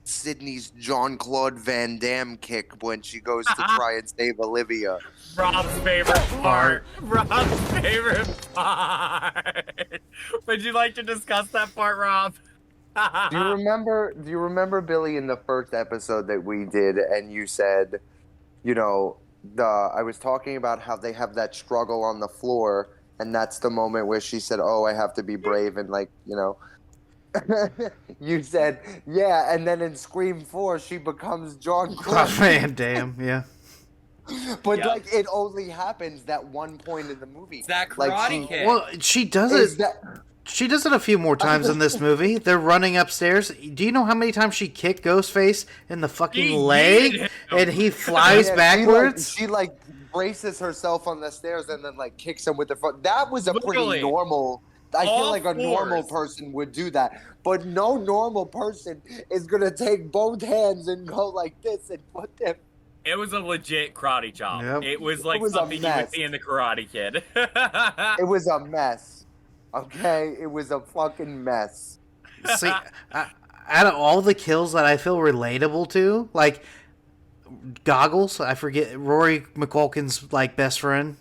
Sydney's Jean-Claude Van Damme kick when she goes to try and save Olivia. Rob's favorite part. Rob's favorite part. Would you like to discuss that part, Rob? Do you remember Billy in the first episode that we did, and you said, you know, I was talking about how they have that struggle on the floor, and that's the moment where she said, "Oh, I have to be brave," and like, you know, you said, "Yeah," and then in Scream 4, she becomes Jean-Claude Van Damme, yeah. But like, it only happens that one point in the movie. It's that karate kick. Well, she does it. She does it a few more times in this movie. They're running upstairs. Do you know how many times she kicked Ghostface in the fucking leg, and he flies backwards? She like braces herself on the stairs and then like kicks him with the front. That was a pretty normal. I feel like a normal person would do that, but no normal person is gonna take both hands and go like this and put them. It was a legit karate chop. Yep. It was like something you would see in the Karate Kid. It was a mess. Okay, it was a fucking mess. See, out of all the kills that I feel relatable to, like Goggles, I forget Rory McCulkin's like best friend.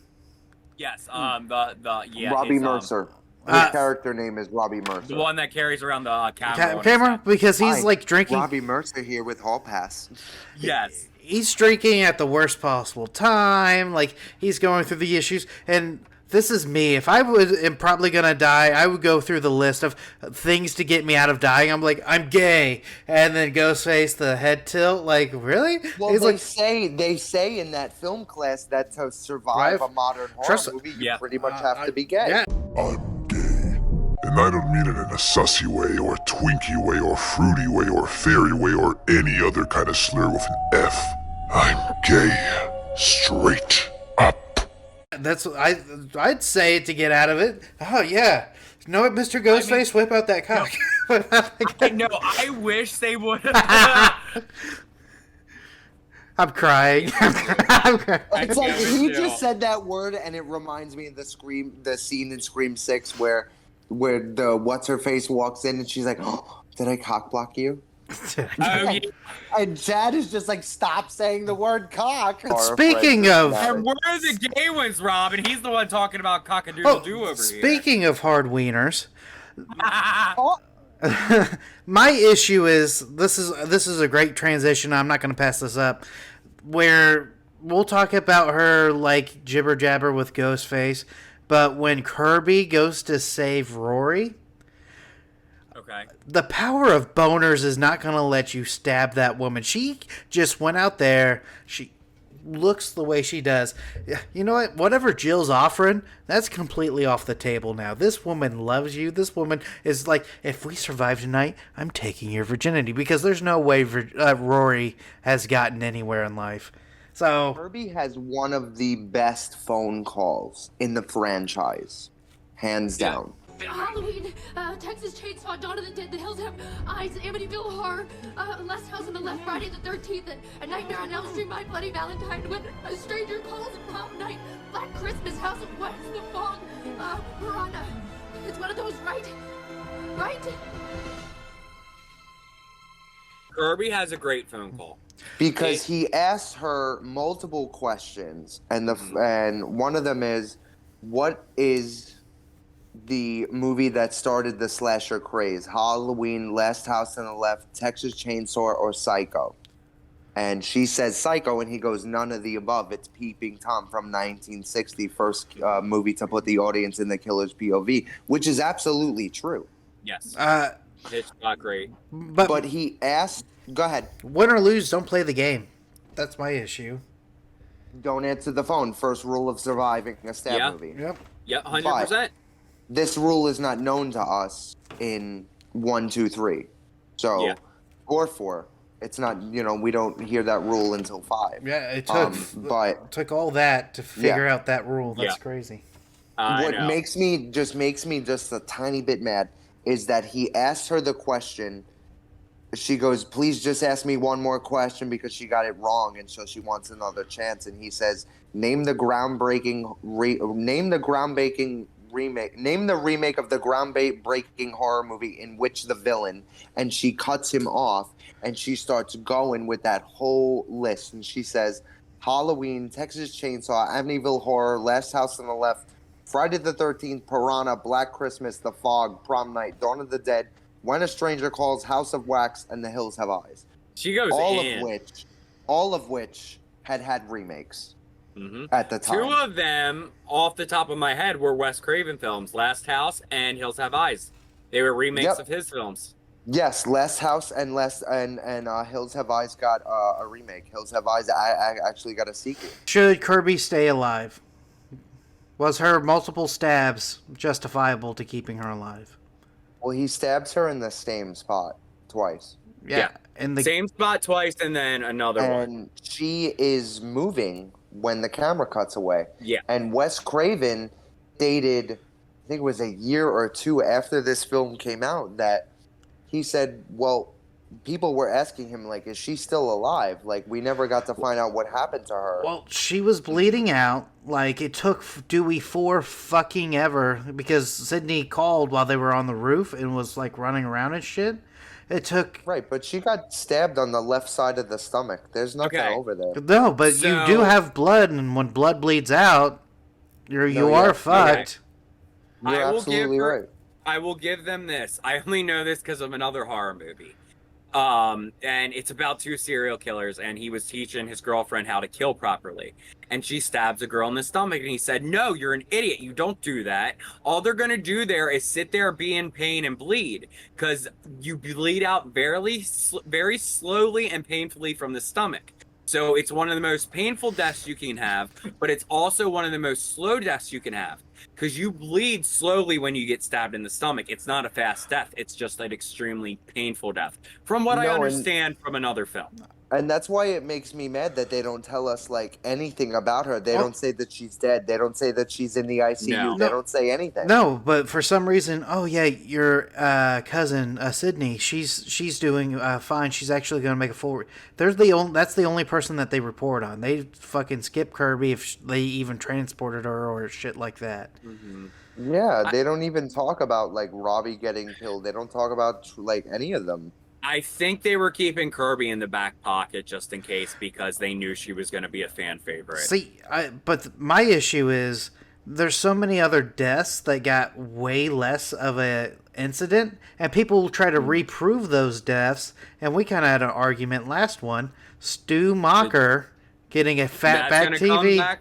Yes, Robbie Mercer. His character name is Robbie Mercer. The one that carries around the camera because he's like drinking. Robbie Mercer here with Hall Pass. Yes. He's drinking at the worst possible time. Like he's going through the issues, and this is me. If I am probably gonna die, I would go through the list of things to get me out of dying. I'm like, I'm gay, and then Ghostface, the head tilt. Like, really? Well, they say in that film class that to survive a modern horror movie, you pretty much have to be gay. Yeah. I'm gay. And I don't mean it in a sussy way, or a twinkie way, or fruity way, or fairy way, or any other kind of slur with an F. I'm gay. Straight up. That's I'd say it to get out of it. Oh yeah, you know what, Mr. Ghostface, whip out that cock. No, I wish they would. I'm crying. It's like he just said that word, and it reminds me of the scene in Scream 6 where the what's her face walks in and she's like, "Oh, did I cock block you?" And Chad is just like, "Stop saying the word cock." Speaking of, and we're the gay ones, Rob, and he's the one talking about cock-a-doodle-doo over here. Speaking of hard wieners, my issue is this is a great transition. I'm not going to pass this up. Where we'll talk about her like jibber jabber with Ghostface, but when Kirby goes to save Rory. Okay. The power of boners is not going to let you stab that woman. She just went out there. She looks the way she does. You know what? Whatever Jill's offering, that's completely off the table now. This woman loves you. This woman is like, if we survive tonight, I'm taking your virginity. Because there's no way Rory has gotten anywhere in life. So Kirby has one of the best phone calls in the franchise. Hands down. Halloween, Texas Chainsaw, Dawn of the Dead, The Hills Have Eyes, Amityville Horror, Last House on the Left, Friday the 13th, and A Nightmare on Elm Street, My Bloody Valentine, When a Stranger Calls, Prom Night, Black Christmas, House of Wax, The Fog, Piranha. It's one of those, right? Right? Kirby has a great phone call. Because he asks her multiple questions, and one of them is, what is the movie that started the slasher craze? Halloween, Last House on the Left, Texas Chainsaw, or Psycho? And she says Psycho, and he goes, none of the above. It's Peeping Tom from 1960, first movie to put the audience in the killer's POV, which is absolutely true. Yes. It's not great. But he asked, go ahead. Win or lose, don't play the game. That's my issue. Don't answer the phone. First rule of surviving a stab movie. Yep, 100%. But this rule is not known to us in 1, 2, 3. So, or 4. It's not, we don't hear that rule until 5. Yeah, it took all that to figure out that rule. That's crazy. What makes me just a tiny bit mad is that he asked her the question. She goes, please just ask me one more question because she got it wrong, and so she wants another chance. And he says, name the remake of the groundbreaking horror movie in which the villain. And she cuts him off, and she starts going with that whole list. And she says, Halloween, Texas Chainsaw, Amityville Horror, Last House on the Left, Friday the 13th, Piranha, Black Christmas, The Fog, Prom Night, Dawn of the Dead, When a Stranger Calls, House of Wax, and The Hills Have Eyes. She goes all of which had remakes at the time. 2 of them, off the top of my head, were Wes Craven films, Last House and Hills Have Eyes. They were remakes of his films. Yes, Last House and Hills Have Eyes got a remake. Hills Have Eyes actually got a sequel. Should Kirby stay alive? Was her multiple stabs justifiable to keeping her alive? Well, he stabs her in the same spot twice. Yeah. In the same spot twice and then another one. And she is moving when the camera cuts away. Yeah. And Wes Craven stated, I think it was a year or 2 after this film came out, that he said, well, people were asking him, like, is she still alive? Like, we never got to find out what happened to her. Well, she was bleeding out. Like, it took Dewey 4 fucking ever, because Sydney called while they were on the roof and was, like, running around and shit. It took... Right, but she got stabbed on the left side of the stomach. There's nothing over there. No, but you do have blood, and when blood bleeds out, you are fucked. Okay. You're absolutely right. I will give them this. I only know this because of another horror movie. And it's about 2 serial killers, and he was teaching his girlfriend how to kill properly. And she stabs a girl in the stomach, and he said, no, you're an idiot. You don't do that. All they're going to do there is sit there, be in pain, and bleed. Because you bleed out very slowly and painfully from the stomach. So it's one of the most painful deaths you can have, but it's also one of the most slow deaths you can have. Because you bleed slowly when you get stabbed in the stomach. It's not a fast death. It's just an extremely painful death. From what I understand from another film. And that's why it makes me mad that they don't tell us, like, anything about her. They don't say that she's dead. They don't say that she's in the ICU. They don't say anything. No, but for some reason, your cousin, Sydney, she's doing fine. She's actually going to make a full... That's the only person that they report on. They fucking skip Kirby if they even transported her or shit like that. Mm-hmm. Yeah, they don't even talk about, like, Robbie getting killed. They don't talk about, like, any of them. I think they were keeping Kirby in the back pocket just in case because they knew she was going to be a fan favorite. See, but my issue is there's so many other deaths that got way less of a incident, and people try to reprove those deaths, and we kind of had an argument last one. Stu Macher getting a fatback TV.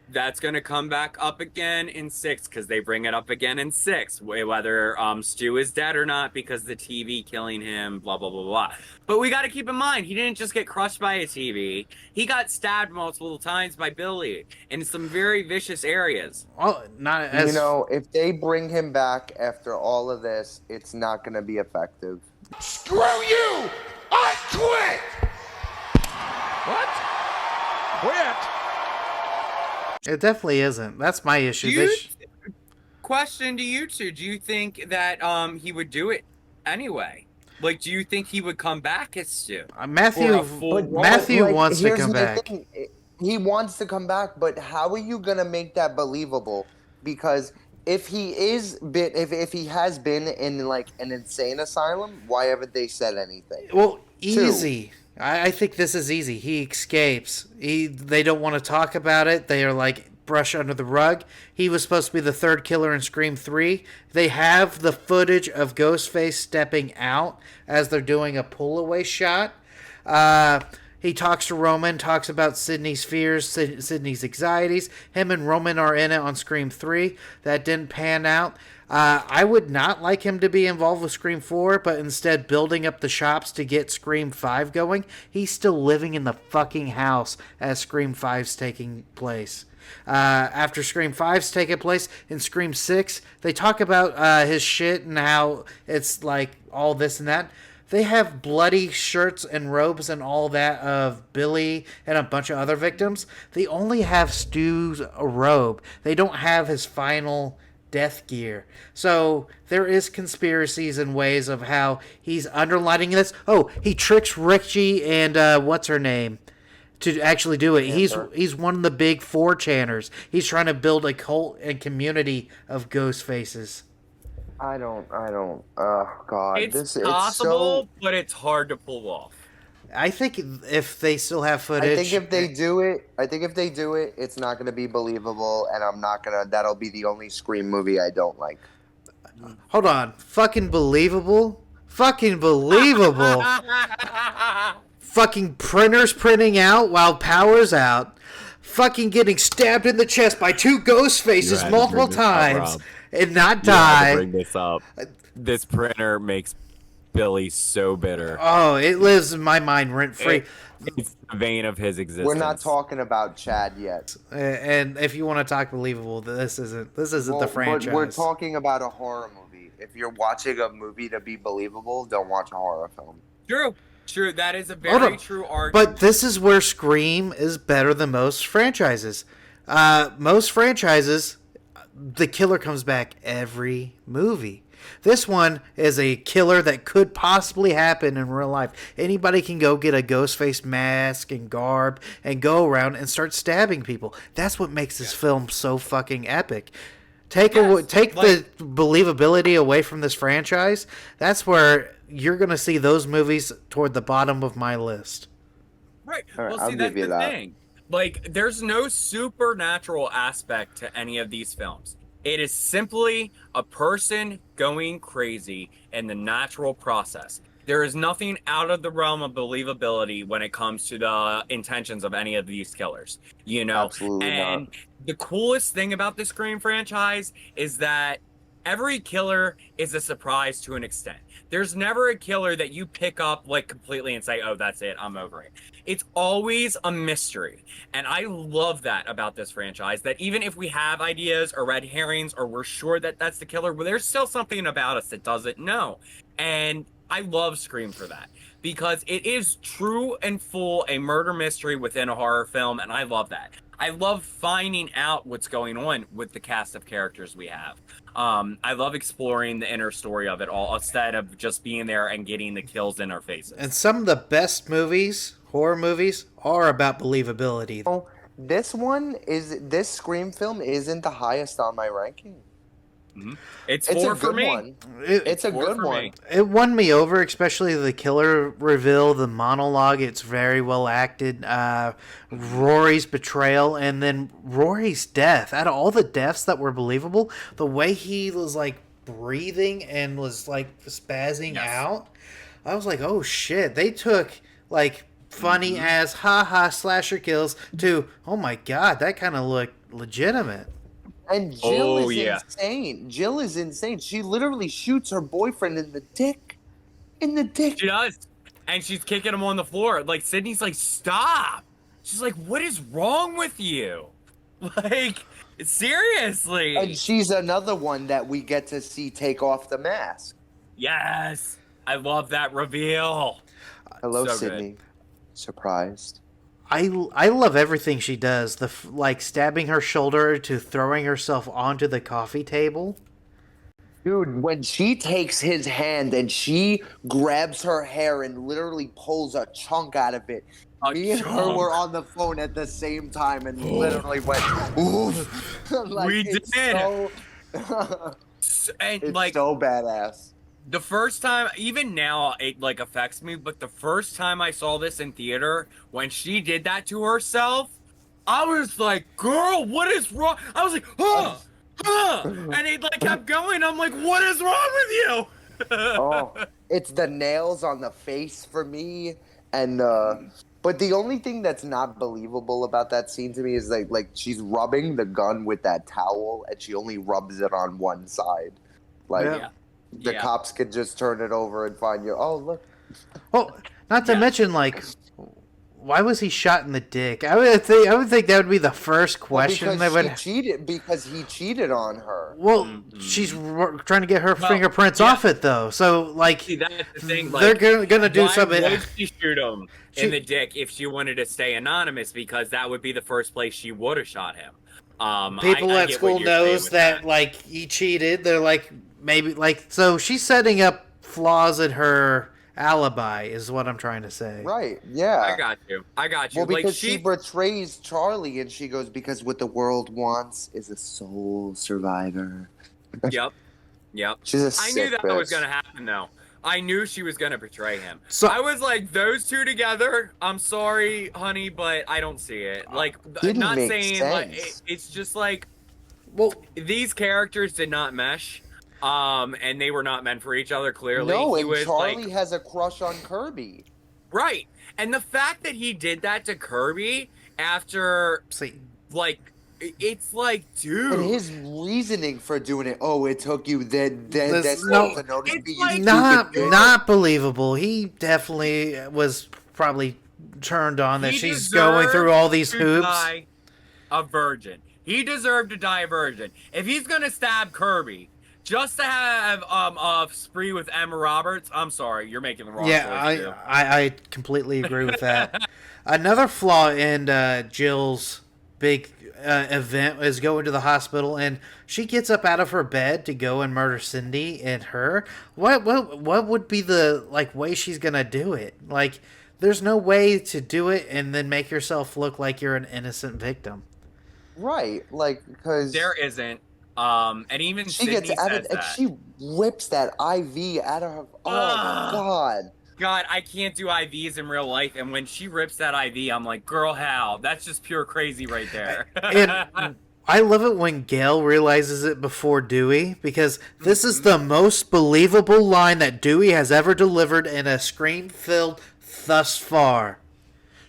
That's going to come back up again in 6 because they bring it up again in 6, whether Stu is dead or not because the TV killing him, blah, blah, blah, blah. But we got to keep in mind, he didn't just get crushed by a TV. He got stabbed multiple times by Billy in some very vicious areas. Oh, not as... if they bring him back after all of this, it's not going to be effective. Screw you! I quit! What? Quit? It definitely isn't. That's my issue. Question to you two. Do you think that he would do it anyway? Like, do you think he would come back as Stu? Matthew wants to come back. He wants to come back, but how are you going to make that believable? Because if he has been in, like, an insane asylum, why haven't they said anything? Well, easy. I think this is easy. He escapes. They don't want to talk about it. They are like brush under the rug. He was supposed to be the 3rd killer in Scream 3. They have the footage of Ghostface stepping out as they're doing a pull-away shot. He talks to Roman, talks about Sydney's fears, Sydney's anxieties. Him and Roman are in it on Scream 3. That didn't pan out. I would not like him to be involved with Scream 4, but instead building up the shops to get Scream 5 going. He's still living in the fucking house as Scream 5's taking place. After Scream 5's taking place in Scream 6, they talk about his shit and how it's like all this and that. They have bloody shirts and robes and all that of Billy and a bunch of other victims. They only have Stu's robe. They don't have his final death gear. So there is conspiracies and ways of how he's underlining this. Oh, he tricks Richie and what's her name to actually do it. He's one of the big 4chaners. He's trying to build a cult and community of ghost faces. I don't. Oh God, it's possible, but it's hard to pull off. I think if they still have footage, I think if they do it, it's not going to be believable, and I'm not gonna. That'll be the only Scream movie I don't like. Hold on, fucking believable, fucking printers printing out while power's out, fucking getting stabbed in the chest by 2 ghost faces multiple times. And not die. Bring this up. This printer makes Billy so bitter. Oh, it lives in my mind rent free. It's the vein of his existence. We're not talking about Chad yet. And if you want to talk believable, this isn't the franchise. But we're talking about a horror movie. If you're watching a movie to be believable, don't watch a horror film. True. That is a very true argument. But this is where Scream is better than most franchises. Most franchises, the killer comes back every movie. This one is a killer that could possibly happen in real life. Anybody can go get a ghost face mask and garb and go around and start stabbing people. That's what makes this film so fucking epic. Take the believability away from this franchise. That's where you're going to see those movies toward the bottom of my list. Right. All right, well, see, that's the thing. Like, there's no supernatural aspect to any of these films. It is simply a person going crazy in the natural process. There is nothing out of the realm of believability when it comes to the intentions of any of these killers, you know? Absolutely and not. The coolest thing about the Scream franchise is that every killer is a surprise to an extent. There's never a killer that you pick up like completely and say, oh, that's it, I'm over it. It's always a mystery. And I love that about this franchise, that even if we have ideas or red herrings or we're sure that that's the killer, well, there's still something about us that doesn't know. And I love Scream for that, because it is true and full a murder mystery within a horror film, and I love that. I love finding out what's going on with the cast of characters we have. I love exploring the inner story of it all instead of just being there and getting the kills in our faces. And some of the best movies, horror movies, are about believability. Oh, this Scream film isn't the highest on my ranking. Mm-hmm. It's 4 for me. It's a good one. It won me over, especially the killer reveal, the monologue. It's very well acted. Rory's betrayal, and then Rory's death. Out of all the deaths that were believable, the way he was like breathing and was like spazzing out, I was like, oh shit. They took like funny ass haha slasher kills to, oh my god, that kind of looked legitimate. And Jill is insane. Jill is insane. She literally shoots her boyfriend in the dick. She does. And she's kicking him on the floor. Like, Sydney's like, stop. She's like, what is wrong with you? Like, seriously. And she's another one that we get to see take off the mask. Yes. I love that reveal. Hello, So Sydney. good. Surprised. I love everything she does. Like stabbing her shoulder to throwing herself onto the coffee table. Dude, when she takes his hand and she grabs her hair and literally pulls a chunk out of it. Me and her were on the phone at the same time and literally went, oof. Like, we did. It's so badass. The first time, even now, it like affects me, but the first time I saw this in theater, when she did that to herself, I was like, girl, what is wrong? I was like, and it like kept going. I'm like, what is wrong with you? Oh, it's the nails on the face for me, and But the only thing that's not believable about that scene to me is like she's rubbing the gun with that towel and she only rubs it on one side. Like the cops could just turn it over and find you. Oh, look. Well, not to mention, like, why was he shot in the dick? I would think that would be the first question. Because he cheated on her. Well, she's trying to get her fingerprints off it, though. So, like, See, that's the thing. They're gonna do something. Why would she shoot him in the dick if she wanted to stay anonymous? Because that would be the first place she would have shot him. People at school knows that like he cheated. They're like maybe like so she's setting up flaws in her alibi is what I'm trying to say. Right. Yeah. I got you. Well, because she betrays Charlie and she goes, because what the world wants is a soul survivor. Yep. She's a I knew sick that was bitch. going to happen, though. I knew she was going to betray him. So I was like, those two together, I'm sorry, honey, but I don't see it. Like, Didn't not make saying, sense. like, it's just like, well, these characters did not mesh. And they were not meant for each other, clearly. No, He and was, Charlie like, has a crush on Kirby. right. And the fact that he did that to Kirby after, like, it's like, dude. And his reasoning for doing it, it took you then There's to notice me, you not stupid bitch. not believable. He definitely was probably turned on that He she's going through all these deserved to hoops. Die a virgin. He deserved to die a virgin. If he's gonna stab Kirby just to have a spree with Emma Roberts, I'm sorry, you're making the wrong choice. I completely agree with that. Another flaw in Jill's big event is going to the hospital, and she gets up out of her bed to go and murder Cindy and her. What would be the way she's gonna do it? Like, there's no way to do it and then make yourself look like you're an innocent victim. Right, because there isn't. And even she Sydney gets out says of, and that. she rips that IV out of her. Oh my god. God, I can't do IVs in real life, and when she rips that IV, I'm like, girl, how? That's just pure crazy right there. And I love it when Gail realizes it before Dewey, because this is the most believable line that Dewey has ever delivered in a screen film thus far.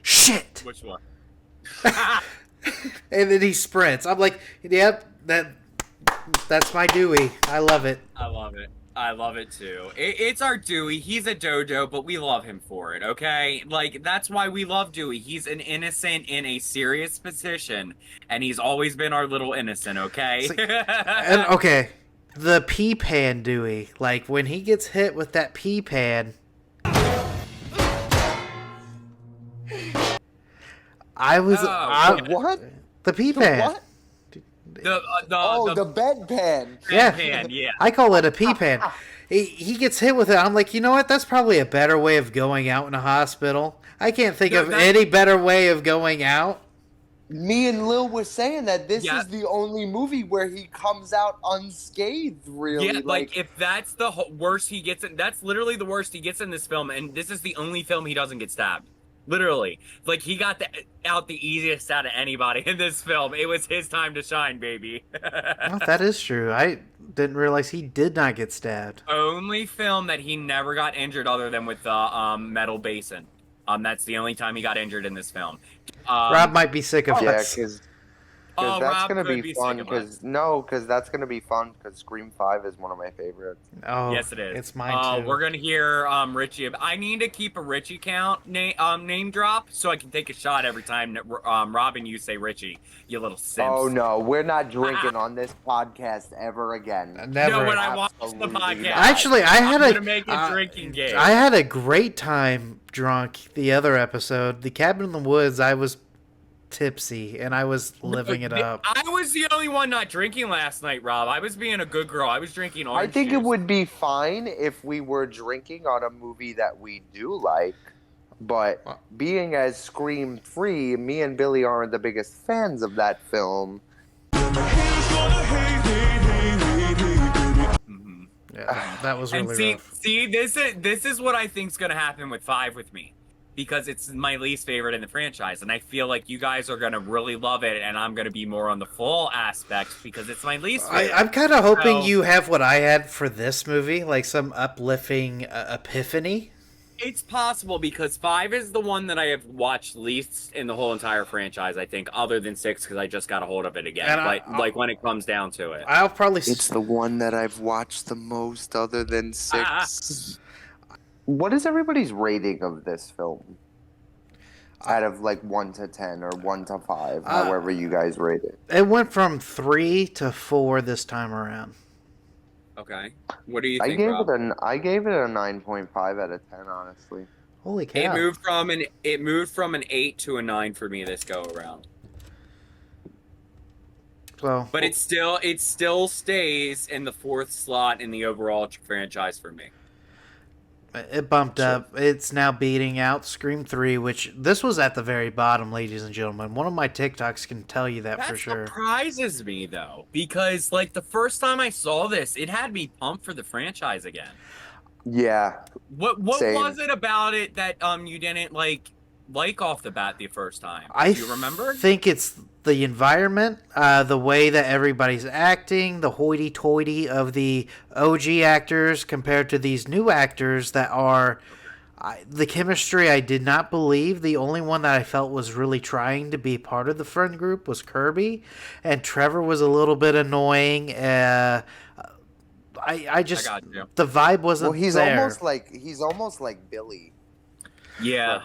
Shit! Which one? And then he sprints. I'm like, yep, that's my Dewey. I love it. I love it. I love it too. It's our Dewey. He's a dodo, but we love him for it, okay? Like, that's why we love Dewey. He's an innocent in a serious position, and he's always been our little innocent, okay? And okay, the pea pan Dewey. Like, when he gets hit with that pea pan, I was what? The pea pan. What? The bedpan. Yeah. Yeah. I call it a pea pan. He gets hit with it. I'm like, you know what? That's probably a better way of going out in a hospital. I can't think of any better way of going out. Me and Lil were saying that this is the only movie where he comes out unscathed, really. Yeah, like if that's the worst he gets in, that's literally the worst he gets in this film, and this is the only film he doesn't get stabbed. Literally. Like, he got out the easiest out of anybody in this film. It was his time to shine, baby. Well, that is true. I didn't realize he did not get stabbed. Only film that he never got injured other than with the metal basin. That's the only time he got injured in this film. Rob might be sick of us. Because that's going to be fun. Because that's going to be fun because Scream 5 is one of my favorites. Oh, yes, it is. It's mine too. We're going to hear Richie. I need to keep a Richie count name drop so I can take a shot every time that Rob and you say Richie, you little simps. Oh, no. We're not drinking on this podcast ever again. Never. No, when I watch the podcast. Actually, I'm gonna make a drinking game. I had a great time drunk the other episode. The Cabin in the Woods, I was tipsy and I was living it up. I was the only one not drinking last night, Rob. I was being a good girl. I was drinking orange I think juice. it would be fine if we were drinking on a movie that we do like, but being as Scream 3, me and Billy aren't the biggest fans of that film. Yeah, that was really rough. See, this is what I think's gonna happen with 5 with me. Because it's my least favorite in the franchise, and I feel like you guys are gonna really love it, and I'm gonna be more on the full aspect because it's my least favorite. I'm kind of hoping you have what I had for this movie, like some uplifting epiphany. It's possible because 5 is the one that I have watched least in the whole entire franchise, I think, other than 6 because I just got a hold of it again. And like when it comes down to it. I'll probably. It's the one that I've watched the most, other than 6. What is everybody's rating of this film? Out of like 1 to 10 or 1 to 5, however you guys rate it. It went from 3 to 4 this time around. Okay. What do you think, I gave it a 9.5 out of 10, honestly. Holy cow. It moved from an 8 to a 9 for me this go around. So, but it still stays in the 4th slot in the overall franchise for me. It bumped up. It's now beating out Scream 3, which this was at the very bottom, ladies and gentlemen. One of my TikToks can tell you that for sure. That surprises me, though, because, like, the first time I saw this, it had me pumped for the franchise again. Yeah. What was it about it that you didn't, like off the bat the first time? Do you remember? I think it's the environment, the way that everybody's acting, the hoity-toity of the OG actors compared to these new actors that are... the chemistry I did not believe. The only one that I felt was really trying to be part of the friend group was Kirby, and Trevor was a little bit annoying. I just... the vibe wasn't well, he's there. He's almost like Billy. Yeah.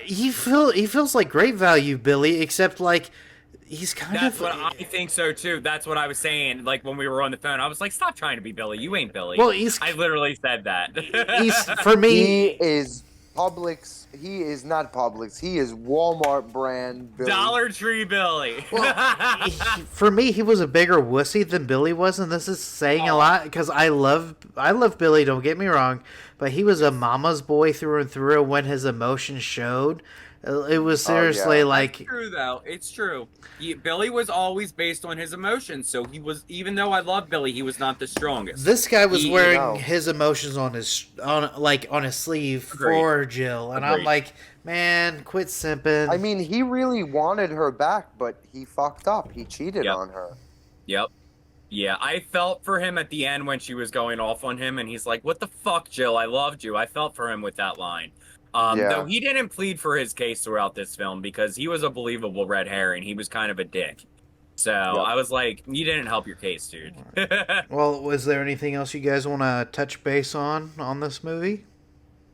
He feels like great value, Billy, except like he's That's what I think so too. That's what I was saying. Like when we were on the phone, I was like, "Stop trying to be Billy. You ain't Billy." Well, I literally said that. For me, he is Publix. He is not Publix. He is Walmart brand Billy. Dollar Tree Billy. For me, he was a bigger wussy than Billy was, and this is saying a lot because I love Billy. Don't get me wrong, but he was a mama's boy through and through. When his emotions showed, it was seriously like. It's true though. It's true. Billy was always based on his emotions, so he was. Even though I love Billy, he was not the strongest. This guy was wearing his emotions on his sleeve for Jill, and I'm like, man, quit simping. I mean, he really wanted her back, but he fucked up. He cheated on her. Yep. Yeah, I felt for him at the end when she was going off on him, and he's like, "What the fuck, Jill? I loved you." I felt for him with that line. Though he didn't plead for his case throughout this film because he was a believable red herring. He was kind of a dick. So I was like, you didn't help your case, dude. Well, was there anything else you guys want to touch base on this movie?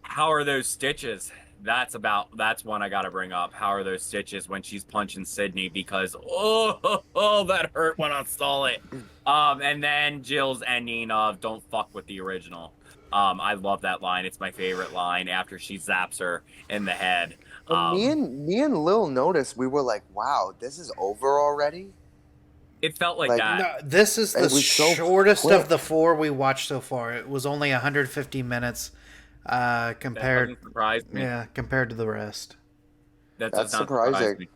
How are those stitches? That's one I got to bring up. How are those stitches when she's punching Sydney? Because, oh, that hurt when I saw it. And then Jill's ending of "Don't fuck with the original." I love that line. It's my favorite line after she zaps her in the head. Me and Lil noticed. We were like, "Wow, this is over already." It felt like that. No, this is the shortest of the 4 we watched so far. It was only 150 minutes compared. That doesn't surprise me. Yeah, compared to the rest. That's surprising.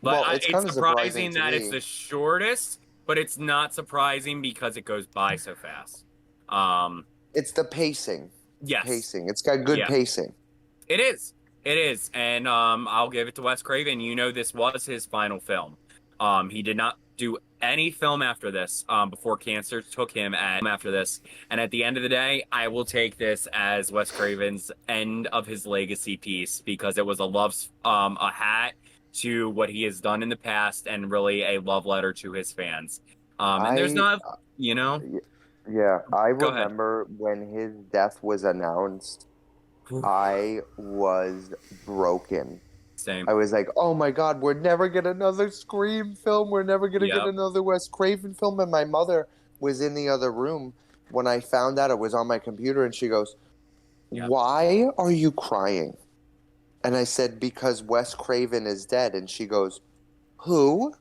But it's surprising that it's the shortest, but it's not surprising because it goes by so fast. It's the pacing. Yes. Pacing. It's got good pacing. It is. It is. And I'll give it to Wes Craven. You know, this was his final film. He did not do any film after this before cancer took him after this. And at the end of the day, I will take this as Wes Craven's end of his legacy piece because it was a hat to what he has done in the past and really a love letter to his fans. And there's not, you know... Yeah, I remember when his death was announced, I was broken. Same. I was like, oh my God, we're never get another Scream film. We're never going to get another Wes Craven film. And my mother was in the other room when I found out it was on my computer. And she goes, why are you crying? And I said, because Wes Craven is dead. And she goes, who?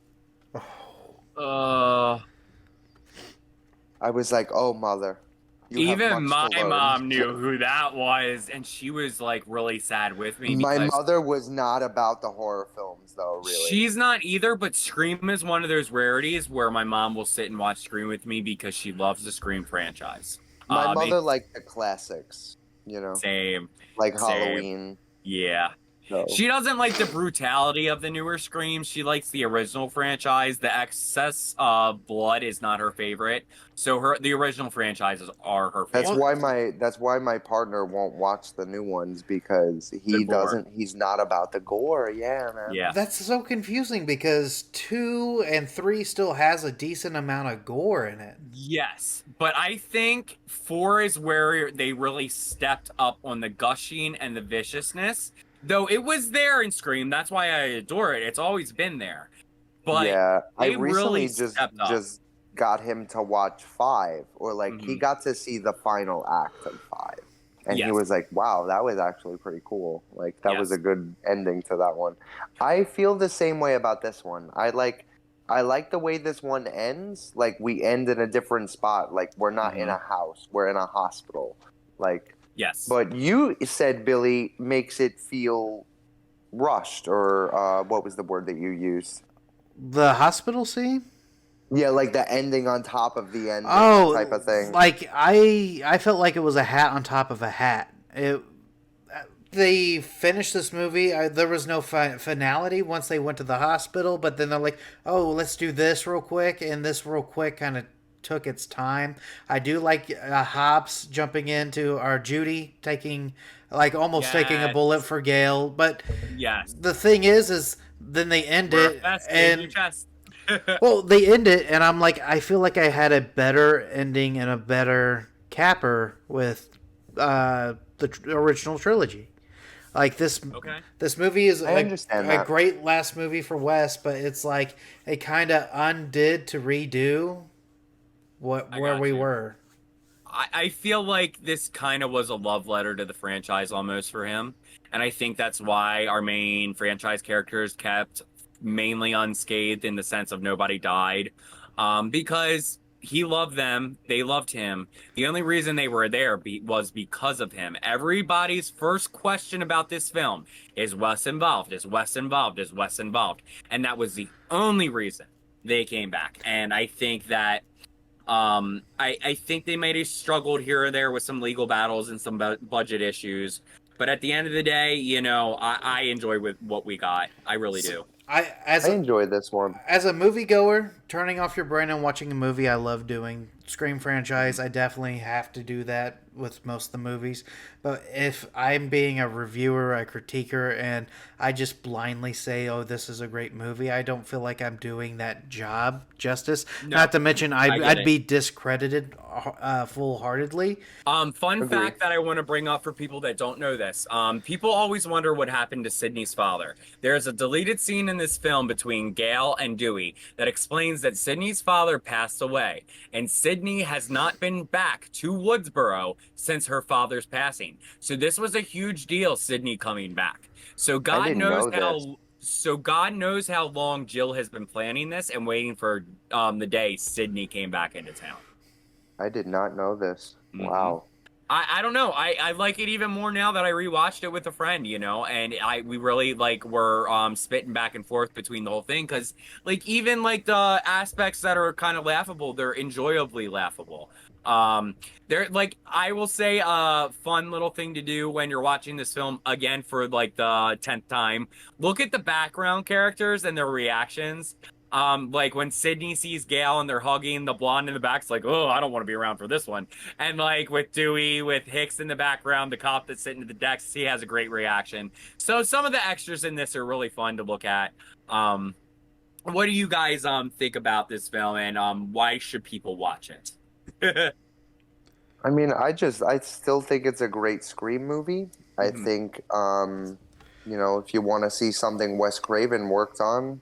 I was like, oh, mother. Even my mom knew who that was, and she was, like, really sad with me. My mother was not about the horror films, though, really. She's not either, but Scream is one of those rarities where my mom will sit and watch Scream with me because she loves the Scream franchise. My mother liked the classics, you know? Same. Like Halloween. Yeah. So. She doesn't like the brutality of the newer Screams. She likes the original franchise. The excess of blood is not her favorite. So the original franchises are her favorite. That's why my partner won't watch the new ones, because he's not about the gore. Yeah, man. Yeah. That's so confusing because 2 and 3 still has a decent amount of gore in it. Yes, but I think 4 is where they really stepped up on the gushing and the viciousness. Though it was there in Scream, that's why I adore it. It's always been there. But yeah, I recently really just got him to watch 5, or like he got to see the final act of 5, and he was like, "Wow, that was actually pretty cool. Like that was a good ending to that one." I feel the same way about this one. I like the way this one ends. Like we end in a different spot. Like we're not in a house. We're in a hospital. Like But you said, Billy, makes it feel rushed, or what was the word that you used? The hospital scene? Yeah, like the ending on top of the ending type of thing. Like I felt like it was a hat on top of a hat. They finished this movie. There was no finality once they went to the hospital, but then they're like, "Oh, let's do this real quick," and this real quick kind of took its time. I do like Hobbs jumping into, or Judy taking, like almost taking a bullet for Gail, but the thing is then they end it and well, they end it, and I'm like, I feel like I had a better ending and a better capper with the original trilogy. Like this movie is a great last movie for Wes, but it's like it kind of undid to redo where we were. I feel like this kind of was a love letter to the franchise almost for him, and I think that's why our main franchise characters kept mainly unscathed, in the sense of nobody died, because he loved them, they loved him. The only reason they were there was because of him. Everybody's first question about this film is Wes involved? Is Wes involved? Is Wes involved? And that was the only reason they came back. And I think that I think they might have struggled here or there with some legal battles and some budget issues. But at the end of the day, you know, I enjoy with what we got. I really do. I enjoyed this one. As a moviegoer, turning off your brain and watching a movie, I love doing. Scream franchise, I definitely have to do that with most of the movies. But if I'm being a reviewer, a critiquer, and I just blindly say, "Oh, this is a great movie," I don't feel like I'm doing that job justice. No, not to mention, I'd be discredited full-heartedly. Fun fact that I want to bring up for people that don't know this. People always wonder what happened to Sydney's father. There's a deleted scene in this film between Gail and Dewey that explains that Sydney's father passed away, and Sydney has not been back to Woodsboro since her father's passing. So this was a huge deal, Sydney coming back. So God knows how long Jill has been planning this and waiting for the day Sydney came back into town. I did not know this. Wow. I don't know. I like it even more now that I rewatched it with a friend, you know, and we really like were spitting back and forth between the whole thing, because like even like the aspects that are kind of laughable, they're enjoyably laughable. They're like, I will say a fun little thing to do when you're watching this film again for like the 10th time. Look at the background characters and their reactions. Like when Sydney sees Gail and they're hugging, the blonde in the back's like, "Oh, I don't want to be around for this one." And like with Dewey, with Hicks in the background, the cop that's sitting at the desk, he has a great reaction. So some of the extras in this are really fun to look at. What do you guys think about this film, and why should people watch it? I mean, I still think it's a great Scream movie. I think, you know, if you want to see something Wes Craven worked on.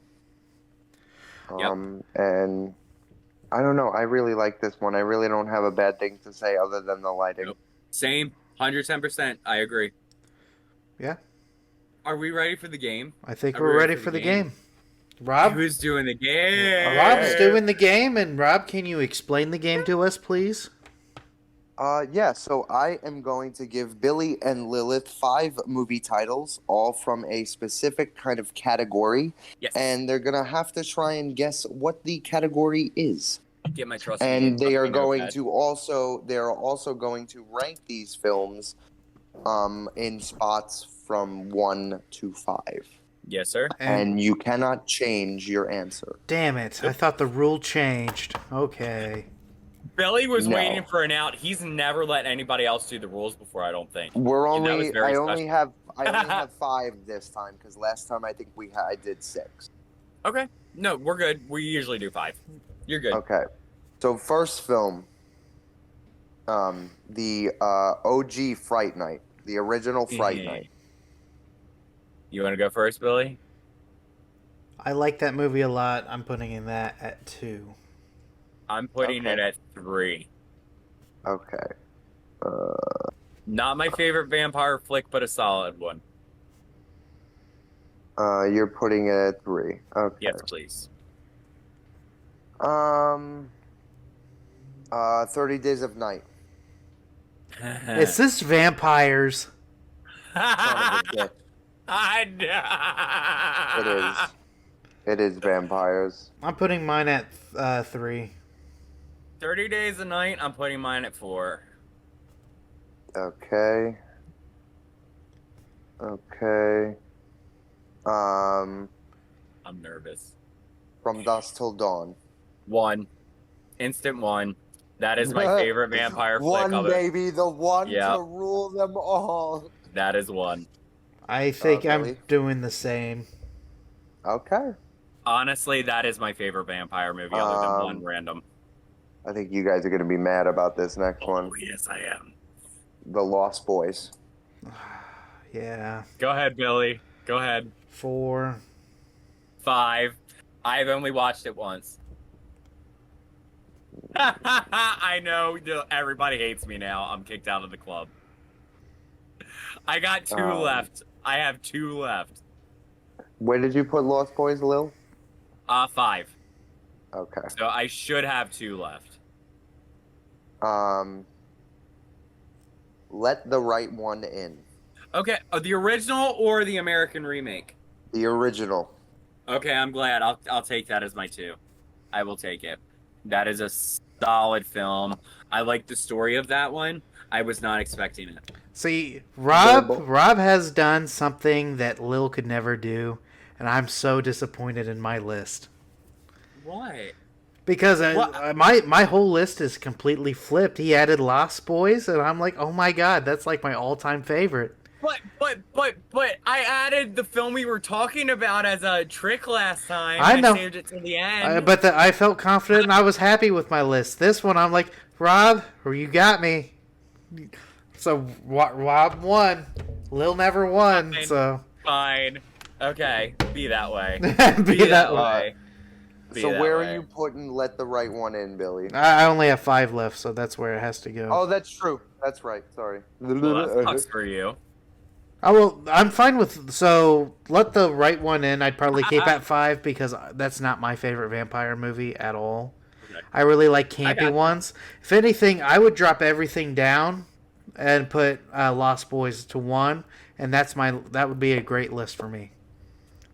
And I don't know. I really like this one. I really don't have a bad thing to say other than the lighting. Nope. Same. 110%. I agree. Yeah. Are we ready for the game? I think we're ready for the game. Rob? Who's doing the game? Rob's doing the game. And Rob, can you explain the game to us, please? Yeah, so I am going to give Billy and Lilith 5 movie titles, all from a specific kind of category. Yes. And they're going to have to try and guess what the category is. Get my trust. And they are going to also, they're also going to rank these films in spots from 1 to 5. Yes, sir. And you cannot change your answer. Damn it. I thought the rule changed. Okay. Billy was No. waiting for an out. He's never let anybody else do the rules before, I don't think. We're And that was only very I only special. have 5 this time because last time I think I did 6. Okay. No, we're good. We usually do 5. You're good. Okay. So first film, the OG Fright Night, the original Fright Night. You want to go first, Billy? I like that movie a lot. I'm putting in that at 2. I'm putting it at 3. Okay. Not my favorite vampire flick, but a solid one. You're putting it at 3. Okay. Yes, please. 30 Days of Night. Is this vampires? Son of a bitch. I know. It is vampires. I'm putting mine at 3. 30 Days a Night, I'm putting mine at 4. Okay. Okay. I'm nervous. From Dusk Till Dawn. 1. Instant 1. That is my favorite vampire flick One, of it. baby, the one Yep. to rule them all. That is 1. I think I'm Billy? doing the same. Okay. Honestly, that is my favorite vampire movie other than one random. I think you guys are going to be mad about this next one. Oh, yes, I am. The Lost Boys. Yeah. Go ahead, Billy. Go ahead. 4. 5. I've only watched it once. I know everybody hates me now. I'm kicked out of the club. I got 2 left. I have 2 left. Where did you put Lost Boys, Lil? 5. Okay. So I should have 2 left. Let the Right One In. Okay, the original or the American remake? The original. Okay, I'm glad. I'll take that as my 2. I will take it. That is a solid film. I like the story of that one. I was not expecting it. See, Rob has done something that Lil could never do, and I'm so disappointed in my list. What? Because my whole list is completely flipped. He added Lost Boys, and I'm like, oh my god, that's like my all-time favorite. But I added the film we were talking about as a trick last time. I know. I saved it to the end. But I felt confident, and I was happy with my list. This one, I'm like, Rob, you got me. So Rob won. Lil never won. Fine. So Fine. Okay. Be that way. be that way. So where are you putting Let the Right One In, Billy? I only have 5 left, so that's where it has to go. Oh, that's true. That's right. Sorry. Well, that sucks for you. Oh, well, I'm fine with... So, Let the Right One In, I'd probably keep at 5 because that's not my favorite vampire movie at all. Okay. I really like campy ones. If anything, I would drop everything down and put Lost Boys to 1, and that would be a great list for me.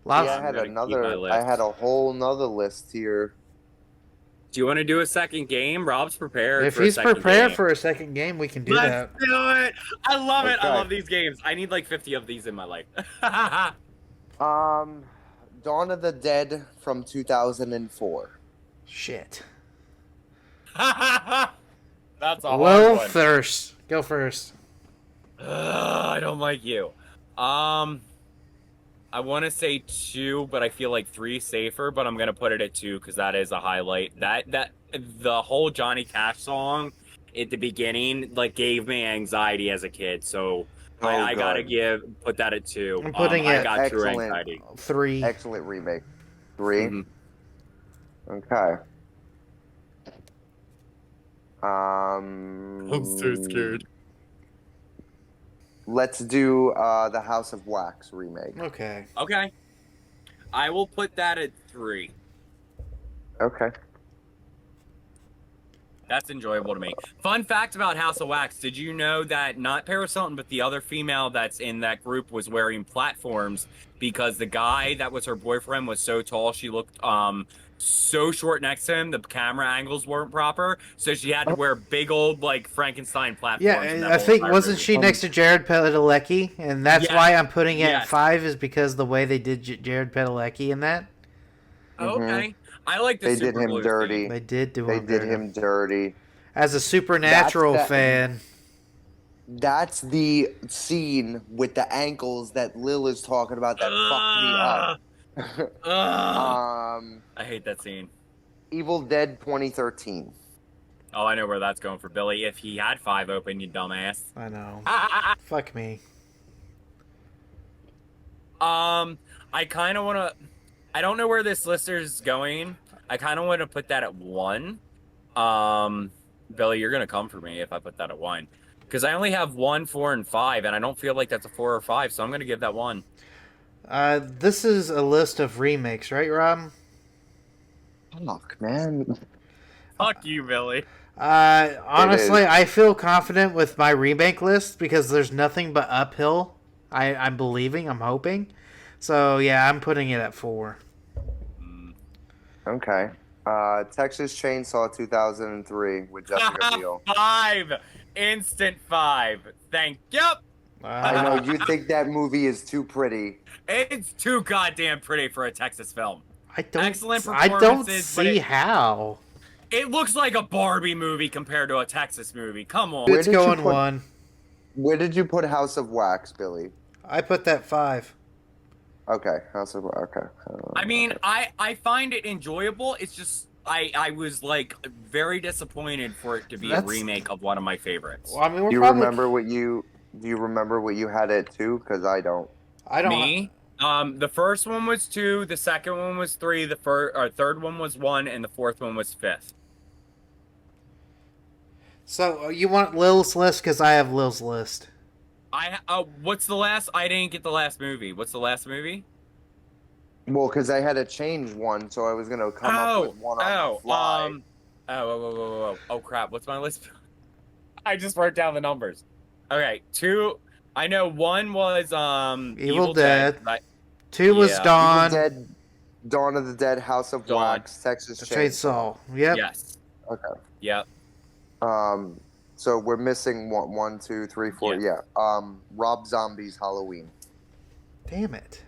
I had a whole nother list here. Do you want to do a second game? Rob's prepared. If he's prepared for a second game, we can do that. Let's do it. I love it. Okay. I love these games. I need like 50 of these in my life. Dawn of the Dead from 2004. Shit. That's a hard Low one. Thirst. Go first. I don't like you. I want to say 2, but I feel like 3 safer. But I'm gonna put it at 2 because that is a highlight. That the whole Johnny Cash song at the beginning like gave me anxiety as a kid. So I gotta put that at 2. I'm putting I it got true anxiety. 3. Excellent remake. 3. Mm-hmm. Okay. I'm so scared. Let's do the House of Wax remake. Okay. Okay. I will put that at 3. Okay. That's enjoyable to me. Fun fact about House of Wax. Did you know that not Paris Hilton, but the other female that's in that group was wearing platforms because the guy that was her boyfriend was so tall, she looked so short next to him, the camera angles weren't proper, so she had to wear big old like Frankenstein platforms. Yeah, I think wasn't she next to Jared Padalecki, and that's why I'm putting it at 5 is because the way they did Jared Padalecki in that. Okay. I like the They did him dirty. They did him dirty. As a Supernatural fan. That's the scene with the ankles that Lil is talking about that fucked me up. I hate that scene. Evil Dead 2013. Oh, I know where that's going for Billy. If he had 5 open, you dumbass. I know. Fuck me. I kind of want to... I don't know where this lister's going. I kind of want to put that at 1. Billy, you're going to come for me if I put that at 1. Because I only have 1, 4, and 5, and I don't feel like that's a 4 or 5, so I'm going to give that 1. This is a list of remakes, right, Rob? Fuck, man. Fuck you, Billy. Honestly, I feel confident with my remake list because there's nothing but uphill. I'm believing, I'm hoping. So, yeah, I'm putting it at 4. Okay. Texas Chainsaw 2003 with Jessica Biel. 5! Instant 5. Thank you. I know, you think that movie is too pretty. It's too goddamn pretty for a Texas film. Excellent I performances. don't see how. It looks like a Barbie movie compared to a Texas movie. Come on. It's going 1. Where did you put House of Wax, Billy? I put that 5. Okay, House of Wax. Okay. I mean, I find it enjoyable. It's just I was like very disappointed for it to be a remake of one of my favorites. Well, I mean, do you remember what you had at 2? Because I don't. I don't. Me? The first one was 2. The second one was 3. The third one was 1, and the fourth one was 5th. So you want Lil's list because I have Lil's list. What's the last? I didn't get the last movie. What's the last movie? Well, because I had to change one, so I was gonna come up with one on the fly. Oh crap! What's my list? I just wrote down the numbers. Okay, 2. I know 1 was Evil Dead. 2 was Dawn. Evil Dead, Dawn of the Dead, House of Wax, Texas Chainsaw. Yep. Yes. Okay. Yep. So we're missing 1, 2, 3, 4. Yeah. Rob Zombie's Halloween. Damn it.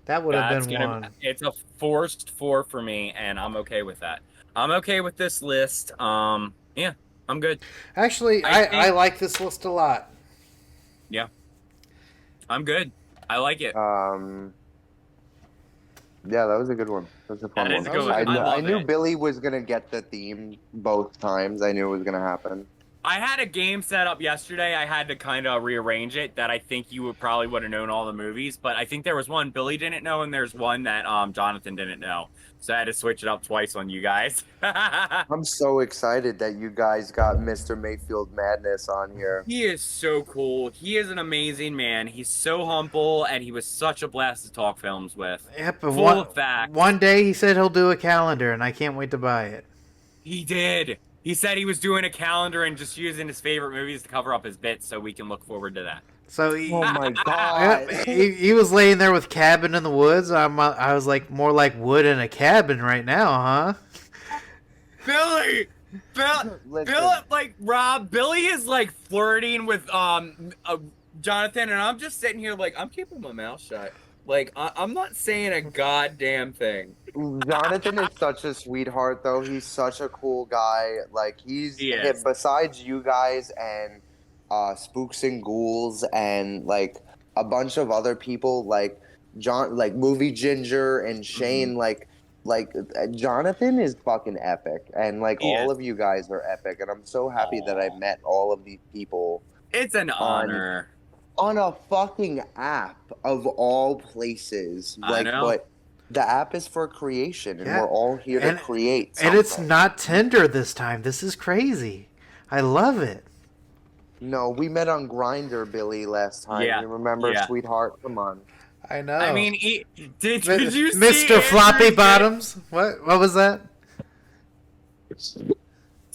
That would have been 1. It's a forced 4 for me, and I'm okay with that. I'm okay with this list. Yeah, I'm good. Actually, I like this list a lot. Yeah. I'm good. I like it. Yeah, that was a good one. That was a fun one. I knew Billy was going to get the theme both times. I knew it was going to happen. I had a game set up yesterday. I had to kind of rearrange it that I think you would have known all the movies, but I think there was one Billy didn't know and there's one that Jonathan didn't know. So I had to switch it up twice on you guys. I'm so excited that you guys got Mr. Mayfield Madness on here. He is so cool. He is an amazing man. He's so humble, and he was such a blast to talk films with. Yep, full of facts. One day he said he'll do a calendar, and I can't wait to buy it. He did. He said he was doing a calendar and just using his favorite movies to cover up his bits, so we can look forward to that. So oh my god, he was laying there with Cabin in the Woods. I was like, more like Wood in a Cabin right now, huh? Billy, like Rob, Billy is like flirting with Jonathan, and I'm just sitting here like I'm keeping my mouth shut. Like I'm not saying a goddamn thing. Jonathan is such a sweetheart, though. He's such a cool guy. Like he is. Besides you guys and Spooks and Ghouls and like a bunch of other people, like Movie Ginger and Shane, like Jonathan is fucking epic, and like all of you guys are epic, and I'm so happy that I met all of these people. It's an honor. On a fucking app of all places. I know. But the app is for creation, and we're all here to create something. And it's not Tinder this time. This is crazy. I love it. No, we met on Grindr, Billy, last time. Yeah. You remember, Yeah. sweetheart? Come on. I know. I mean, did you see Mr. Floppy Bottoms? What was that?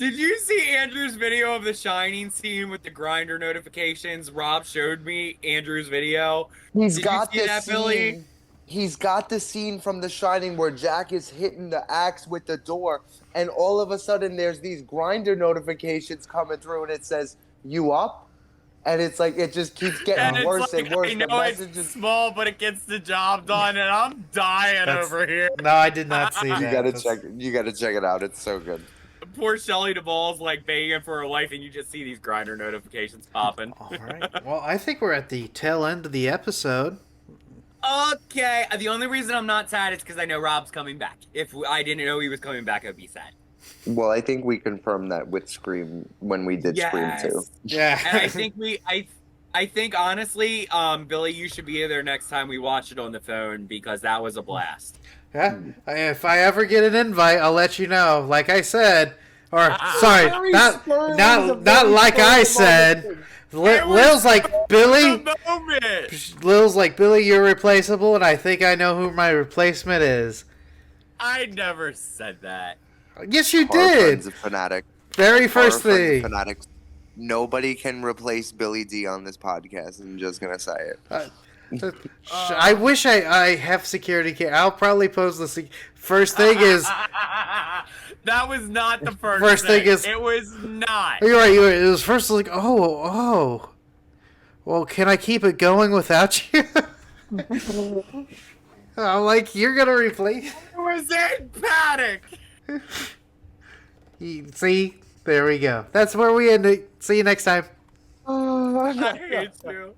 Did you see Andrew's video of the Shining scene with the grinder notifications? Rob showed me Andrew's video. He's Did got you see the that, scene. Billy? He's got the scene from The Shining where Jack is hitting the axe with the door, and all of a sudden there's these grinder notifications coming through, and it says, "You up?" And it's like it just keeps getting worse and worse. I know The message it's is small, but it gets the job done, and I'm dying over here. No, I did not see that. you gotta check. You gotta check it out. It's so good. Poor Shelley Duvall's like begging for her life, and you just see these grinder notifications popping. All right. Well, I think we're at the tail end of the episode. Okay. The only reason I'm not sad is because I know Rob's coming back. If I didn't know he was coming back, I'd be sad. Well, I think we confirmed that with Scream when we did Scream 2. Yeah. And I think I think honestly, Billy, you should be there next time we watch it on the phone because that was a blast. Yeah. If I ever get an invite, I'll let you know. Like I said, or sorry, not like I said. Lil's like, Billy. Lil's like, Billy, you're replaceable, and I think I know who my replacement is. I never said that. Yes, you Horror did. Friends of Fanatic. Very first Horror Friends thing. of Fanatics. Nobody can replace Billy D on this podcast. I'm just gonna say it. I wish I have security. I'll probably post the first thing is. That was not the first. First thing is it was not. You're right. It was first like oh. Well, can I keep it going without you? I'm like, you're gonna replace. It was in Paddock. See, there we go. That's where we end it. See you next time. I hate you.